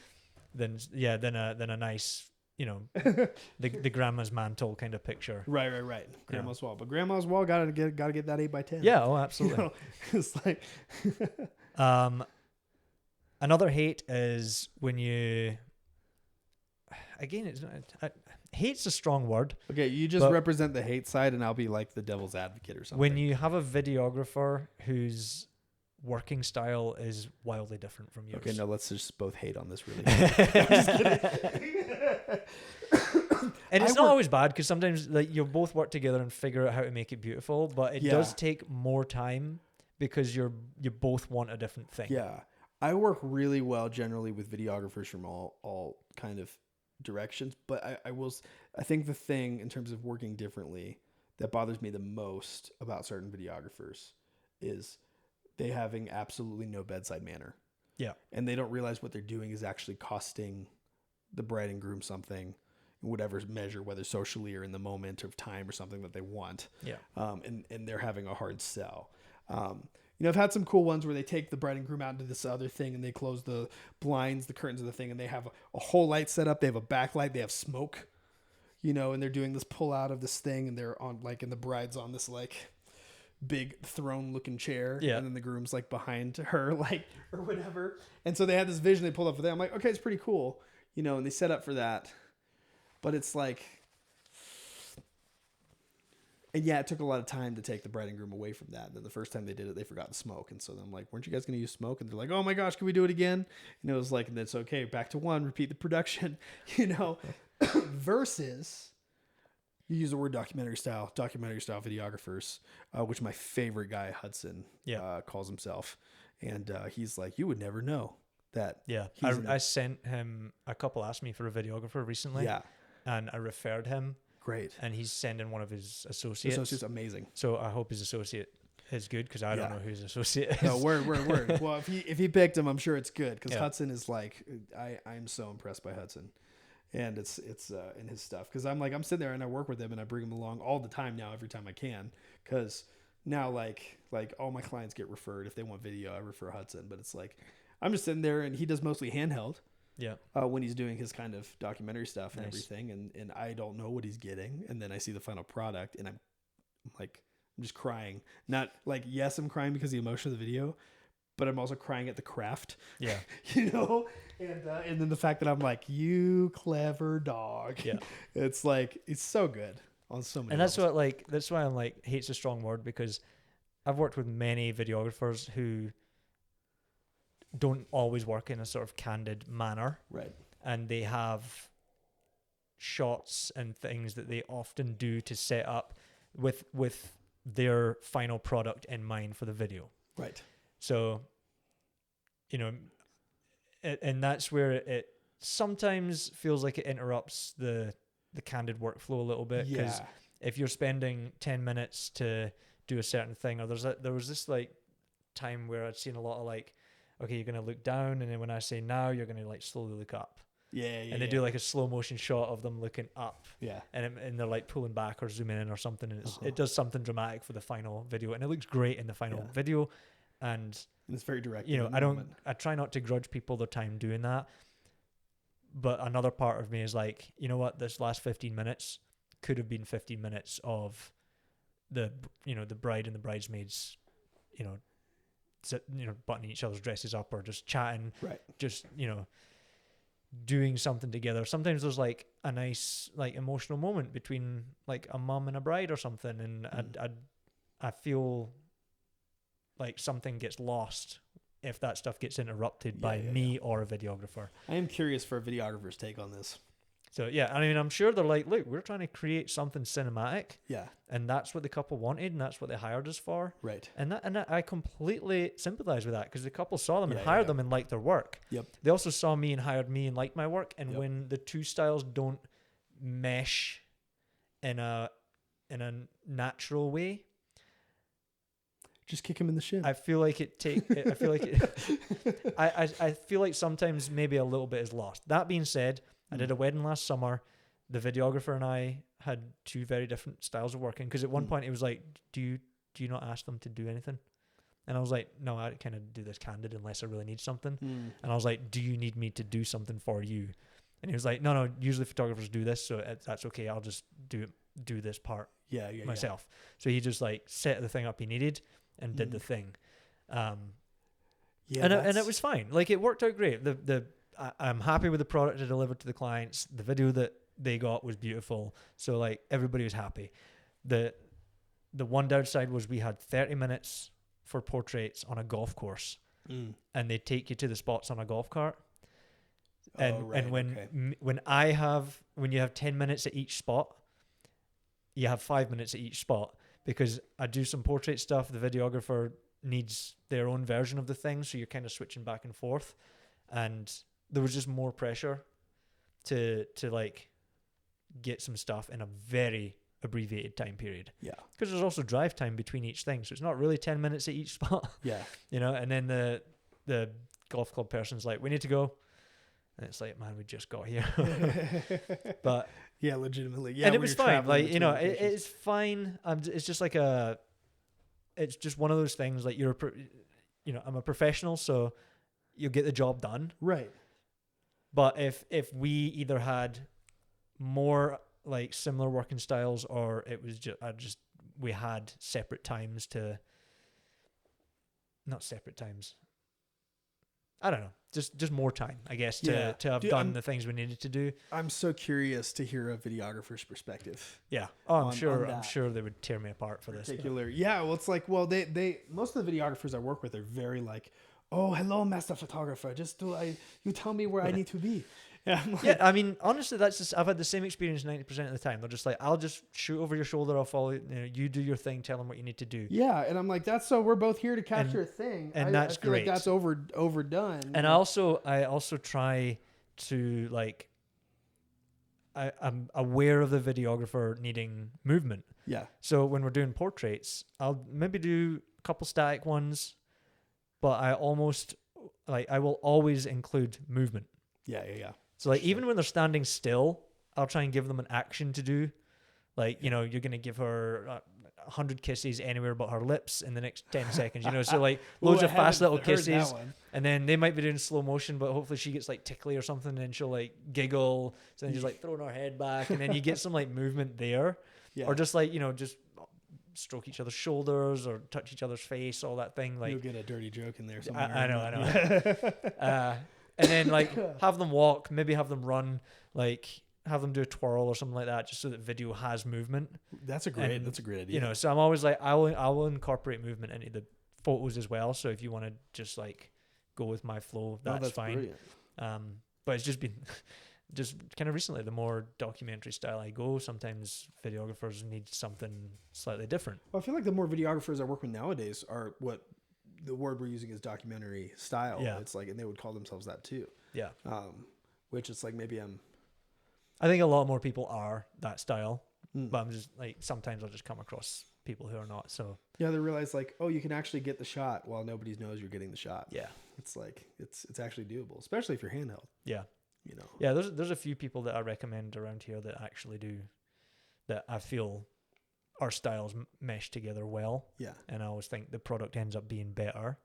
Speaker 1: than a nice the grandma's mantle kind of picture.
Speaker 2: Right. Grandma's wall, but grandma's wall gotta get that 8x10.
Speaker 1: Yeah, oh, absolutely.
Speaker 2: It's like
Speaker 1: Another hate is when you again it's not, hate's a strong word.
Speaker 2: okay, you just
Speaker 1: But-
Speaker 2: represent the hate side, and I'll be like the devil's advocate or something.
Speaker 1: When you have a videographer whose working style is wildly different from yours.
Speaker 2: okay, no, let's just both hate on this really.
Speaker 1: And it's
Speaker 2: I
Speaker 1: not
Speaker 2: work-
Speaker 1: always bad because sometimes like you both work together and figure out how to make it beautiful, but it
Speaker 2: Yeah.
Speaker 1: does take more time because you both want a different thing.
Speaker 2: Yeah, I work really well generally with videographers from all kind of directions, but I think the thing in terms of working differently that bothers me the most about certain videographers is they having absolutely no bedside manner.
Speaker 1: Yeah.
Speaker 2: And they don't realize what they're doing is actually costing the bride and groom something. whatever measure, whether socially or in the moment of time or something that they want.
Speaker 1: Yeah.
Speaker 2: And they're having a hard sell. You know, I've had some cool ones where they take the bride and groom out into this other thing and they close the blinds, the curtains of the thing, and they have a whole light set up. They have a backlight. They have smoke, you know, and they're doing this pull out of this thing, and they're on like, and the bride's on this like big throne looking chair.
Speaker 1: Yeah.
Speaker 2: And then the groom's like behind her, like, or whatever. And so they had this vision they pulled up for them. I'm like, okay, it's pretty cool, you know, and they set up for that. But it's like, and yeah, it took a lot of time to take the bride and groom away from that. And then the first time they did it, they forgot the smoke. And so I'm like, weren't you guys going to use smoke? And they're like, oh my gosh, can we do it again? And it was like, and it's okay, back to one, repeat the production, you know, versus you use the word documentary style videographers, which my favorite guy, Hudson, calls himself. And he's like, you would never know that.
Speaker 1: Yeah. I sent him, a couple asked me for a videographer recently.
Speaker 2: Yeah.
Speaker 1: And I referred him.
Speaker 2: Great.
Speaker 1: And he's sending one of his associates.
Speaker 2: Associate's amazing.
Speaker 1: So I hope his associate is good, because I don't know who his associate is.
Speaker 2: No, word. Well, if he picked him, I'm sure it's good, because Hudson is like, I'm so impressed by Hudson, and it's in his stuff, because I'm sitting there and I work with him and I bring him along all the time now, every time I can, because now like all my clients get referred. If they want video, I refer Hudson, but it's like I'm just sitting there and he does mostly handheld.
Speaker 1: Yeah.
Speaker 2: When he's doing his kind of documentary stuff and
Speaker 1: Nice.
Speaker 2: everything, and I don't know what he's getting, and then I see the final product, and I'm just crying. Not like, yes, I'm crying because of the emotion of the video, but I'm also crying at the craft.
Speaker 1: Yeah.
Speaker 2: You know, and then the fact that I'm like, you clever dog.
Speaker 1: Yeah.
Speaker 2: It's like, it's so good on so many.
Speaker 1: And that's
Speaker 2: levels.
Speaker 1: that's why I'm like, hate's a strong word, because I've worked with many videographers who don't always work in a sort of candid manner.
Speaker 2: Right.
Speaker 1: And they have shots and things that they often do to set up with their final product in mind for the video.
Speaker 2: Right.
Speaker 1: So, you know, and that's where it sometimes feels like it interrupts the candid workflow a little bit, because if you're spending 10 minutes to do a certain thing, or there was this like time where I'd seen a lot of like, okay, you're going to look down, and then when I say now, you're going to like slowly look up.
Speaker 2: Yeah.
Speaker 1: And they do like a slow motion shot of them looking up.
Speaker 2: Yeah.
Speaker 1: And they're like pulling back or zooming in or something. And it does something dramatic for the final video. And it looks great in the final video. And
Speaker 2: it's very direct.
Speaker 1: You know, I try not to grudge people their time doing that. But another part of me is like, you know what, this last 15 minutes could have been 15 minutes of the bride and the bridesmaids, buttoning each other's dresses up or just chatting,
Speaker 2: right? Just,
Speaker 1: doing something together. Sometimes there's like a nice like emotional moment between like a mum and a bride or something, and I feel like something gets lost if that stuff gets interrupted by me or a videographer.
Speaker 2: I am curious for a videographer's take on this.
Speaker 1: So yeah, I mean, I'm sure they're like, look, we're trying to create something cinematic.
Speaker 2: Yeah.
Speaker 1: And that's what the couple wanted, and that's what they hired us for.
Speaker 2: Right.
Speaker 1: And I completely sympathize with that, because the couple saw them and hired them and liked their work.
Speaker 2: Yep.
Speaker 1: They also saw me and hired me and liked my work. And when the two styles don't mesh in a natural way,
Speaker 2: just kick him in the shin.
Speaker 1: I feel like I feel like sometimes maybe a little bit is lost. That being said, I did a wedding last summer. The videographer and I had two very different styles of working, because at one point it was like, do you not ask them to do anything? And I was like, no, I kind of do this candid unless I really need something. And I was like, do you need me to do something for you? And he was like, no, usually photographers do this, so that's okay. I'll just do this part myself. So he just like set the thing up he needed and did the thing. And it was fine. Like, it worked out great. I'm happy with the product I delivered to the clients. The video that they got was beautiful. So like, everybody was happy. The one downside was we had 30 minutes for portraits on a golf course, and they take you to the spots on a golf cart. And when you have 10 minutes at each spot, you have 5 minutes at each spot, because I do some portrait stuff. The videographer needs their own version of the thing, so you're kind of switching back and forth. And there was just more pressure to like get some stuff in a very abbreviated time period. Yeah. Because there's also drive time between each thing, so it's not really 10 minutes at each spot. Yeah. And then the golf club person's like, we need to go. And it's like, man, we just got here. But
Speaker 2: yeah, legitimately. Yeah,
Speaker 1: and it
Speaker 2: when
Speaker 1: was
Speaker 2: you're
Speaker 1: fine.
Speaker 2: traveling
Speaker 1: Like, you know,
Speaker 2: between locations.
Speaker 1: it's fine. It's just like it's just one of those things. Like you know, I'm a professional, so you'll get the job done.
Speaker 2: Right.
Speaker 1: But if we either had more like similar working styles, or it was just we had separate times to, not separate times. I don't know, just more time, I guess,
Speaker 2: Yeah.
Speaker 1: to have
Speaker 2: Dude,
Speaker 1: done the things we needed to do.
Speaker 2: I'm so curious to hear a videographer's perspective.
Speaker 1: Yeah. Oh, I'm
Speaker 2: On
Speaker 1: sure
Speaker 2: that
Speaker 1: they would tear me apart for this. but-
Speaker 2: Particular. Yeah, well, it's like, well, they most of the videographers I work with are very like, oh, hello, master photographer. You tell me where I need to be. Yeah, I'm like,
Speaker 1: Yeah, I mean, honestly, that's just, I've had the same experience 90% of the time. They're just like, I'll just shoot over your shoulder, I'll follow you, you know, you do your thing, tell them what you need to do.
Speaker 2: yeah, and I'm like, that's so we're both here to capture a thing,
Speaker 1: and
Speaker 2: I
Speaker 1: that's
Speaker 2: feel like
Speaker 1: great.
Speaker 2: that's overdone.
Speaker 1: And I also try to like, I'm aware of the videographer needing movement.
Speaker 2: yeah,
Speaker 1: So when we're doing portraits, I'll maybe do a couple static ones, but I will always include movement.
Speaker 2: yeah.
Speaker 1: So like
Speaker 2: Sure.
Speaker 1: even when they're standing still, I'll try and give them an action to do. Like, you know, you're going to give her 100 kisses anywhere but her lips in the next 10 seconds, you know, so like loads
Speaker 2: Ooh,
Speaker 1: of
Speaker 2: I
Speaker 1: fast
Speaker 2: haven't
Speaker 1: little
Speaker 2: heard that
Speaker 1: kisses.
Speaker 2: one.
Speaker 1: And then they might be doing slow motion, but hopefully she gets like tickly or something and she'll like giggle. So then she's like throwing her head back and then you get some like movement there.
Speaker 2: Yeah.
Speaker 1: Or just like, you know, just stroke each other's shoulders or touch each other's face, all that thing. Like,
Speaker 2: You'll get a dirty joke in there somewhere.
Speaker 1: I know. And then like have them walk, maybe have them run, like have them do a twirl or something like that, just so that video has movement.
Speaker 2: That's a great idea.
Speaker 1: You know, so I'm always like, I will incorporate movement into the photos as well. So if you want to just like go with my flow, that's fine.
Speaker 2: Brilliant.
Speaker 1: But it's just been just kind of recently, the more documentary style I go, sometimes videographers need something slightly different.
Speaker 2: Well, I feel like the more videographers I work with nowadays are what the word we're using is documentary style.
Speaker 1: Yeah.
Speaker 2: It's like, and they would call themselves that too.
Speaker 1: Yeah.
Speaker 2: Which it's like, maybe
Speaker 1: I think a lot more people are that style,
Speaker 2: Mm.
Speaker 1: but I'm just like, sometimes I'll just come across people who are not. So
Speaker 2: yeah, they realize like, oh, you can actually get the shot while nobody knows you're getting the shot.
Speaker 1: yeah.
Speaker 2: It's like, it's actually doable, especially if you're handheld,
Speaker 1: Yeah.
Speaker 2: you know?
Speaker 1: Yeah. There's a few people that I recommend around here that actually do, that I feel our styles mesh together well.
Speaker 2: Yeah.
Speaker 1: And I always think the product ends up being better.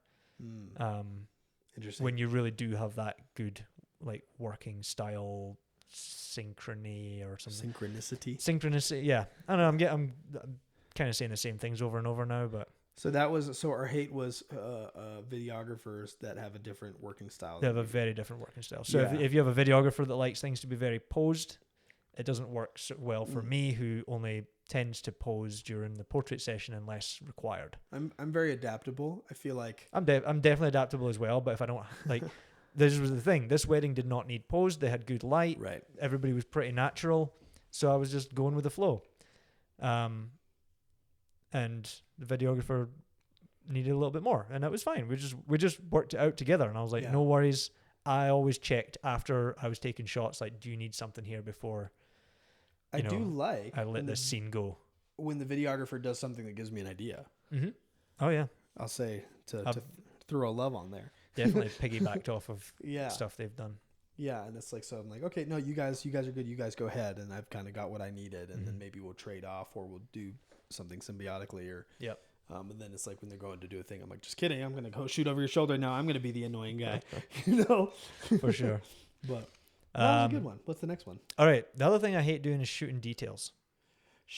Speaker 2: Interesting.
Speaker 1: When you really do have that good like working style synchrony or something. Synchronicity, yeah. I don't know, I'm kind of saying the same things over and over now, but
Speaker 2: So our hate was videographers that have a different working style.
Speaker 1: they have a very different working style. So
Speaker 2: Yeah.
Speaker 1: if you have a videographer that likes things to be very posed, it doesn't work so well for
Speaker 2: Mm.
Speaker 1: me, who only tends to pose during the portrait session unless required.
Speaker 2: I'm very adaptable. I feel like
Speaker 1: I'm definitely adaptable as well, but if I don't like, this was the thing. This wedding did not need posed. They had good light.
Speaker 2: right.
Speaker 1: Everybody was pretty natural, so I was just going with the flow. And the videographer needed a little bit more, and that was fine. We just worked it out together, and I was like,
Speaker 2: Yeah.
Speaker 1: no worries. I always checked after I was taking shots, like, do you need something here before
Speaker 2: I do like
Speaker 1: I let this scene go?
Speaker 2: when the videographer does something that gives me an idea.
Speaker 1: Mm-hmm. Oh yeah,
Speaker 2: I'll say to throw a love on there.
Speaker 1: definitely piggybacked off of
Speaker 2: Yeah.
Speaker 1: stuff they've done.
Speaker 2: Yeah, and it's like, so I'm like, okay, no, you guys are good. You guys go ahead, and I've kind of got what I needed, and then maybe we'll trade off, or we'll do something symbiotically, or
Speaker 1: Yep.
Speaker 2: And then it's like when they're going to do a thing, I'm like, just kidding. I'm gonna go shoot over your shoulder now. I'm gonna be the annoying guy, you know,
Speaker 1: For sure.
Speaker 2: But that was a good one. What's the next one?
Speaker 1: All right. The other thing I hate doing is shooting details.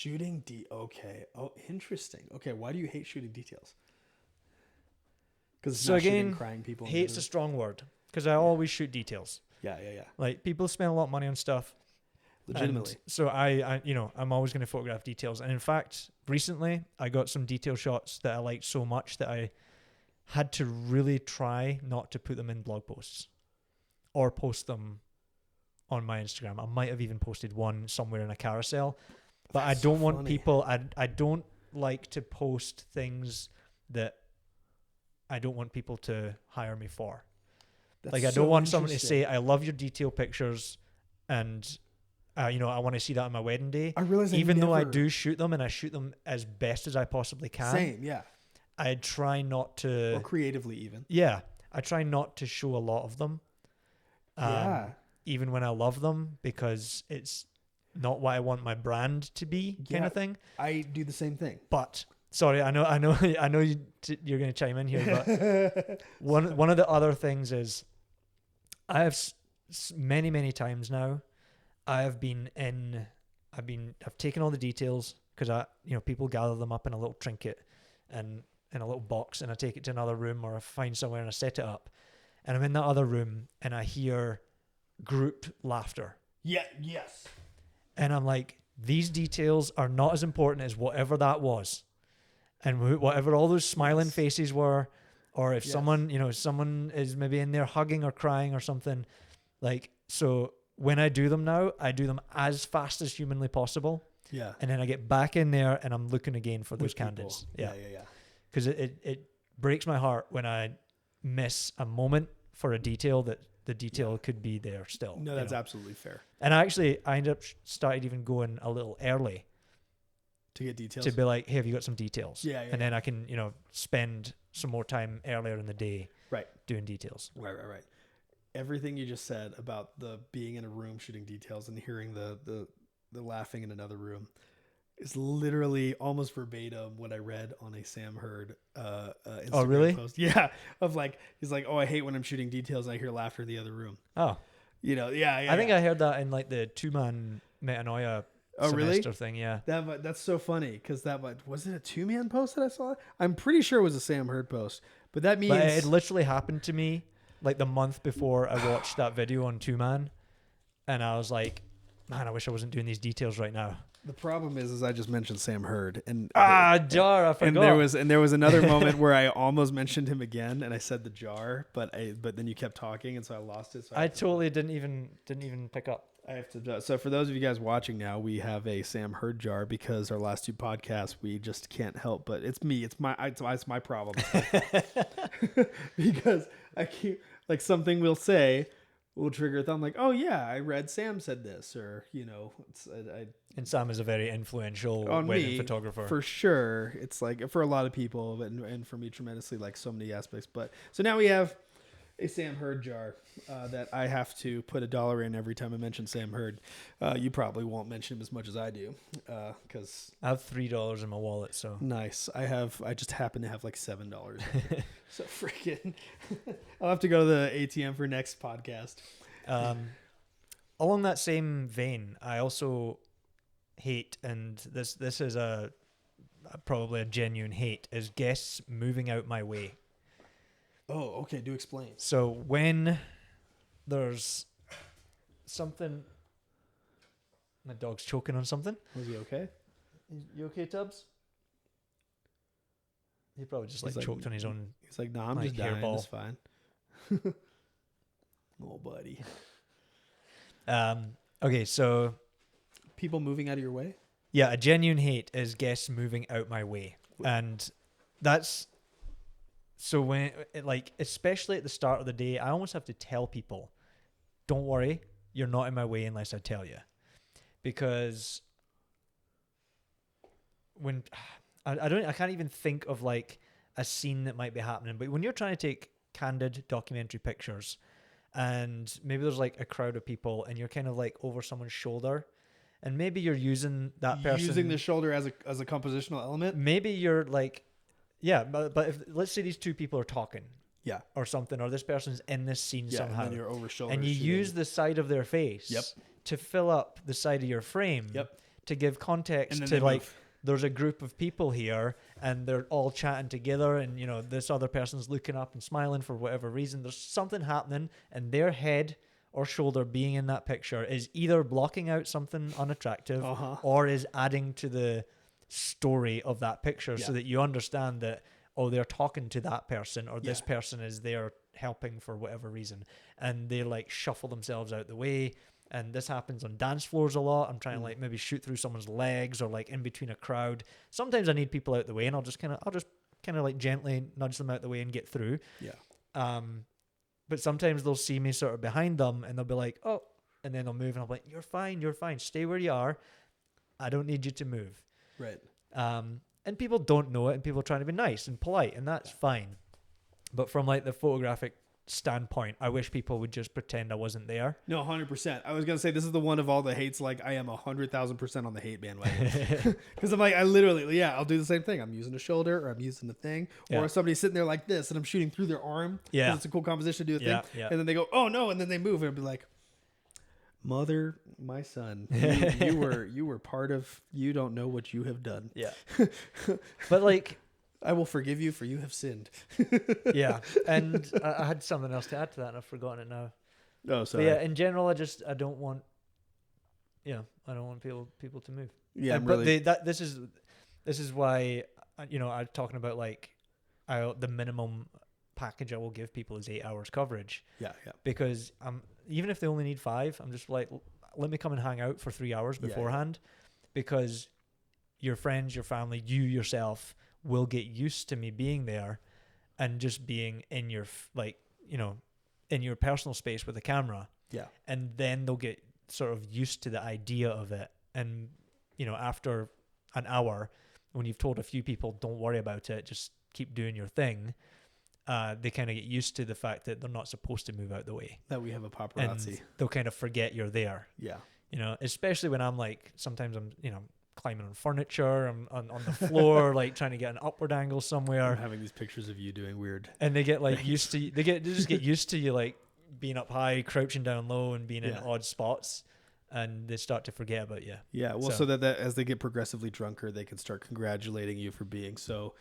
Speaker 2: Okay. Oh, interesting. Okay, why do you hate shooting details? Because
Speaker 1: So again,
Speaker 2: crying people.
Speaker 1: Hate's a strong word, because I always shoot details.
Speaker 2: Yeah.
Speaker 1: Like, people spend a lot of money on stuff.
Speaker 2: Legitimately.
Speaker 1: And so I'm always going to photograph details. And in fact, recently I got some detail shots that I liked so much that I had to really try not to put them in blog posts or post them on my Instagram. I might have even posted one somewhere in a carousel, but
Speaker 2: That's
Speaker 1: I don't
Speaker 2: so
Speaker 1: want
Speaker 2: funny.
Speaker 1: people, I don't like to post things that I don't want people to hire me for.
Speaker 2: That's
Speaker 1: Like, I
Speaker 2: so
Speaker 1: don't want someone to
Speaker 2: interesting.
Speaker 1: say, I love your detail pictures, and I want to see that on my wedding day.
Speaker 2: I realize
Speaker 1: Even though I do shoot them, and I shoot them as best as I possibly can,
Speaker 2: Same, yeah.
Speaker 1: I try not
Speaker 2: Or
Speaker 1: to.
Speaker 2: creatively even.
Speaker 1: Yeah, I try not to show a lot of them.
Speaker 2: Yeah.
Speaker 1: even when I love them, because it's not what I want my brand to be, kind
Speaker 2: Yeah.
Speaker 1: of thing.
Speaker 2: I do the same thing.
Speaker 1: But sorry, I know, you're going to chime in here, but one of the other things is I have many times now. I've taken all the details, because people gather them up in a little trinket and in a little box, and I take it to another room, or I find somewhere and I set it up, and I'm in that other room and I hear group laughter.
Speaker 2: Yeah. Yes.
Speaker 1: And I'm like, these details are not as important as whatever that was. And whatever all those smiling faces were, or if someone is maybe in there hugging or crying or something. Like, so when I do them now, I do them as fast as humanly possible.
Speaker 2: Yeah.
Speaker 1: And then I get back in there and I'm looking again for those
Speaker 2: With people.
Speaker 1: candids.
Speaker 2: Yeah.
Speaker 1: Because it breaks my heart when I miss a moment for a detail that the detail could be there still.
Speaker 2: No, that's absolutely fair.
Speaker 1: And I ended up started even going a little early
Speaker 2: To get details.
Speaker 1: to be like, hey, have you got some details?
Speaker 2: Yeah.
Speaker 1: And then I can, spend some more time earlier in the day doing details.
Speaker 2: Right. Everything you just said about the being in a room shooting details and hearing the laughing in another room is literally almost verbatim what I read on a Sam Hurd Instagram
Speaker 1: really?
Speaker 2: post. Yeah. Of like, he's like, oh, I hate when I'm shooting details and I hear laughter in the other room.
Speaker 1: Oh.
Speaker 2: Yeah.
Speaker 1: I think I heard that in like the 2-man Metanoia semester thing, yeah.
Speaker 2: That's so funny, because was it a 2-man post that I saw? I'm pretty sure it was a Sam Hurd post, but that means...
Speaker 1: But it literally happened to me like the month before I watched that video on 2-man, and I was like, man, I wish I wasn't doing these details right now.
Speaker 2: The problem is I just mentioned Sam Hurd, and
Speaker 1: jar, I forgot.
Speaker 2: And there was another moment where I almost mentioned him again, and I said the jar, but then you kept talking, and so I lost it. So
Speaker 1: I totally didn't even pick up.
Speaker 2: I have to. So for those of you guys watching now, we have a Sam Hurd jar, because our last 2 podcasts we just can't help. But it's me. It's my problem. Because I keep, like, something we'll say will trigger a thumb, like, oh yeah, I read Sam said this, or
Speaker 1: And Sam is a very influential
Speaker 2: on
Speaker 1: wedding
Speaker 2: me,
Speaker 1: photographer.
Speaker 2: for sure. It's like for a lot of people, and for me tremendously, like so many aspects. But so now we have a Sam Hurd jar that I have to put $1 in every time I mention Sam Hurd. You probably won't mention him as much as I do, because
Speaker 1: I have $3 in my wallet, so
Speaker 2: nice. I just happen to have like $7. So freaking, I'll have to go to the ATM for next podcast.
Speaker 1: Along that same vein, I also hate, and this is probably a genuine hate, is guests moving out my way.
Speaker 2: Oh, okay. Do explain.
Speaker 1: So when there's something, my dog's choking on something.
Speaker 2: Was he okay?
Speaker 1: You okay, Tubbs? He probably just
Speaker 2: He's like,
Speaker 1: choked on his own.
Speaker 2: He's like, nah, I'm
Speaker 1: like
Speaker 2: just dying.
Speaker 1: hairball.
Speaker 2: It's fine. Oh, buddy.
Speaker 1: Okay, so
Speaker 2: People moving out of your way?
Speaker 1: yeah, a genuine hate is guests moving out my way, and that's so when especially at the start of the day, I almost have to tell people, don't worry, you're not in my way unless I tell you, because when I can't even think of like a scene that might be happening, but when you're trying to take candid documentary pictures and maybe there's like a crowd of people and you're kind of like over someone's shoulder and maybe you're using that person,
Speaker 2: Using the shoulder as a compositional element?
Speaker 1: maybe you're like, yeah, but if let's say these 2 people are talking,
Speaker 2: Yeah.
Speaker 1: or something, or this person's in this scene somehow,
Speaker 2: And then you're over shoulder.
Speaker 1: and you
Speaker 2: shooting.
Speaker 1: use the side of their face
Speaker 2: Yep.
Speaker 1: to fill up the side of your frame,
Speaker 2: Yep.
Speaker 1: to give context
Speaker 2: And then
Speaker 1: to
Speaker 2: they
Speaker 1: like,
Speaker 2: move.
Speaker 1: there's a group of people here and they're all chatting together, and this other person's looking up and smiling for whatever reason. There's something happening, and their head or shoulder being in that picture is either blocking out something unattractive or is adding to the story of that picture, so that you understand that, oh, they're talking to that person, or this person is there helping for whatever reason, and they like shuffle themselves out the way. And this happens on dance floors a lot. I'm trying to like maybe shoot through someone's legs or like in between a crowd. Sometimes I need people out the way, and I'll just kind of like gently nudge them out the way and get through.
Speaker 2: Yeah.
Speaker 1: But sometimes they'll see me sort of behind them and they'll be like, oh, and then they'll move, and I'm like, you're fine. Stay where you are. I don't need you to move.
Speaker 2: Right.
Speaker 1: And people don't know it, and people are trying to be nice and polite, and that's fine. But from like the photographic standpoint, I wish people would just pretend I wasn't there.
Speaker 2: No, 100%. I was gonna say this is the one of all the hates. Like I am 100,000% on the hate bandwagon because I'm like I literally I'll do the same thing. I'm using a shoulder or I'm using a thing or somebody's sitting there like this and I'm shooting through their arm.
Speaker 1: Yeah,
Speaker 2: it's a cool composition to do a
Speaker 1: yeah,
Speaker 2: thing.
Speaker 1: yeah.
Speaker 2: And then they go, oh no, and then they move and I'll be like, mother, my son, you were part of. You don't know what you have done.
Speaker 1: Yeah, but like.
Speaker 2: I will forgive you for you have sinned.
Speaker 1: Yeah, and I had something else to add to that and I've forgotten it now.
Speaker 2: Oh, sorry.
Speaker 1: But yeah, in general, I don't want people to move.
Speaker 2: Yeah,
Speaker 1: this is why I'm talking about like the minimum package I will give people is 8 hours coverage.
Speaker 2: Yeah.
Speaker 1: Because even if they only need 5, I'm just like, let me come and hang out for 3 hours beforehand, because your friends, your family, you yourself will get used to me being there and just being in your in your personal space with a camera.
Speaker 2: Yeah.
Speaker 1: And then they'll get sort of used to the idea of it. And, after an hour, when you've told a few people, don't worry about it, just keep doing your thing, they kind of get used to the fact that they're not supposed to move out the way.
Speaker 2: That we have a paparazzi.
Speaker 1: And they'll kind of forget you're there.
Speaker 2: Yeah.
Speaker 1: Especially when I'm like, sometimes I'm, climbing on furniture, I'm on the floor, like trying to get an upward angle somewhere.
Speaker 2: I'm having these pictures of you doing weird.
Speaker 1: And they get like used to, they just get used to you like being up high, crouching down low and being in odd spots, and they start to forget about you.
Speaker 2: Yeah. Well, so that as they get progressively drunker, they can start congratulating you for being so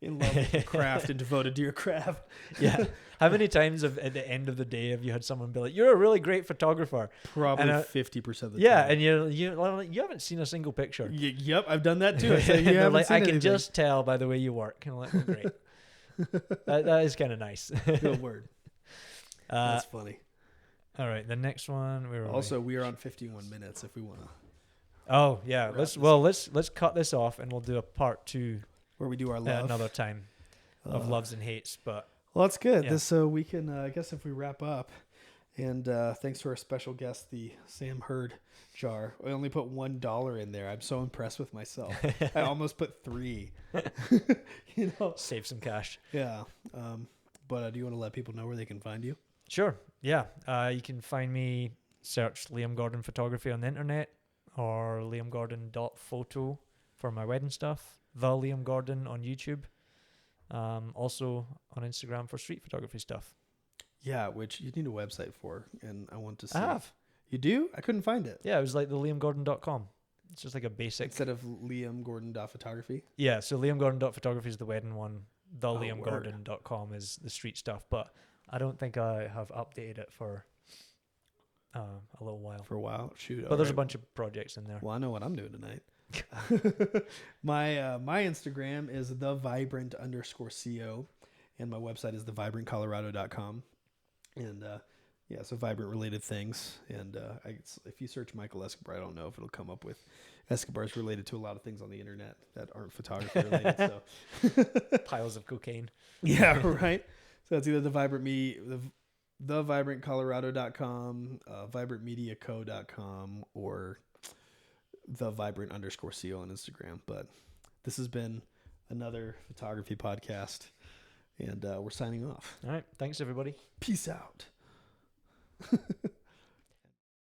Speaker 2: in love with your craft and devoted to your craft.
Speaker 1: Yeah. How many times at the end of the day have you had someone be like, "You're a really great photographer"?
Speaker 2: Probably 50% of the time.
Speaker 1: Yeah, and you haven't seen a single picture.
Speaker 2: Yep, I've done that too. I say, you haven't
Speaker 1: like,
Speaker 2: seen
Speaker 1: I can
Speaker 2: anything.
Speaker 1: just tell by the way you work. And I'm like, oh, great. that is kind of nice.
Speaker 2: Good word. That's funny.
Speaker 1: All right, the next one.
Speaker 2: We are on 51 minutes if we want to.
Speaker 1: Oh yeah, let's cut this off and we'll do a part 2
Speaker 2: where we do our love
Speaker 1: at another time of loves and hates. But
Speaker 2: well, that's good. Yeah. So we can, I guess, if we wrap up, and thanks to our special guest, the Sam Hurd jar. I only put $1 in there. I'm so impressed with myself. I almost put 3.
Speaker 1: Save some cash.
Speaker 2: Yeah. But do you want to let people know where they can find you?
Speaker 1: Sure. Yeah. You can find me. Search Liam Gordon Photography on the internet, or liamgordon.photo for my wedding stuff. The Liam Gordon on YouTube. Also on Instagram for street photography stuff.
Speaker 2: Yeah, which you need a website for, and I want to see.
Speaker 1: I have.
Speaker 2: You do? I couldn't find it.
Speaker 1: Yeah, it was like the liamgordon.com. It's just like a basic.
Speaker 2: Instead of liamgordon.photography?
Speaker 1: Yeah, so liamgordon.photography is the wedding one. The liamgordon.com is the street stuff. But I don't think I have updated it for a little while.
Speaker 2: For a while? Shoot.
Speaker 1: But there's a bunch of projects in there.
Speaker 2: Well, I know what I'm doing tonight. My Instagram is thevibrant_co, and my website is thevibrantcolorado.com. And so Vibrant related things. And if you search Michael Escobar, I don't know if it'll come up with Escobar's related to a lot of things on the internet that aren't photography related. So
Speaker 1: piles of cocaine.
Speaker 2: Yeah, right. So it's either thevibrantcolorado.com, vibrantmediaco.com, or thevibrant_co on Instagram. But this has been another photography podcast, and we're signing off.
Speaker 1: All right. Thanks, everybody.
Speaker 2: Peace out.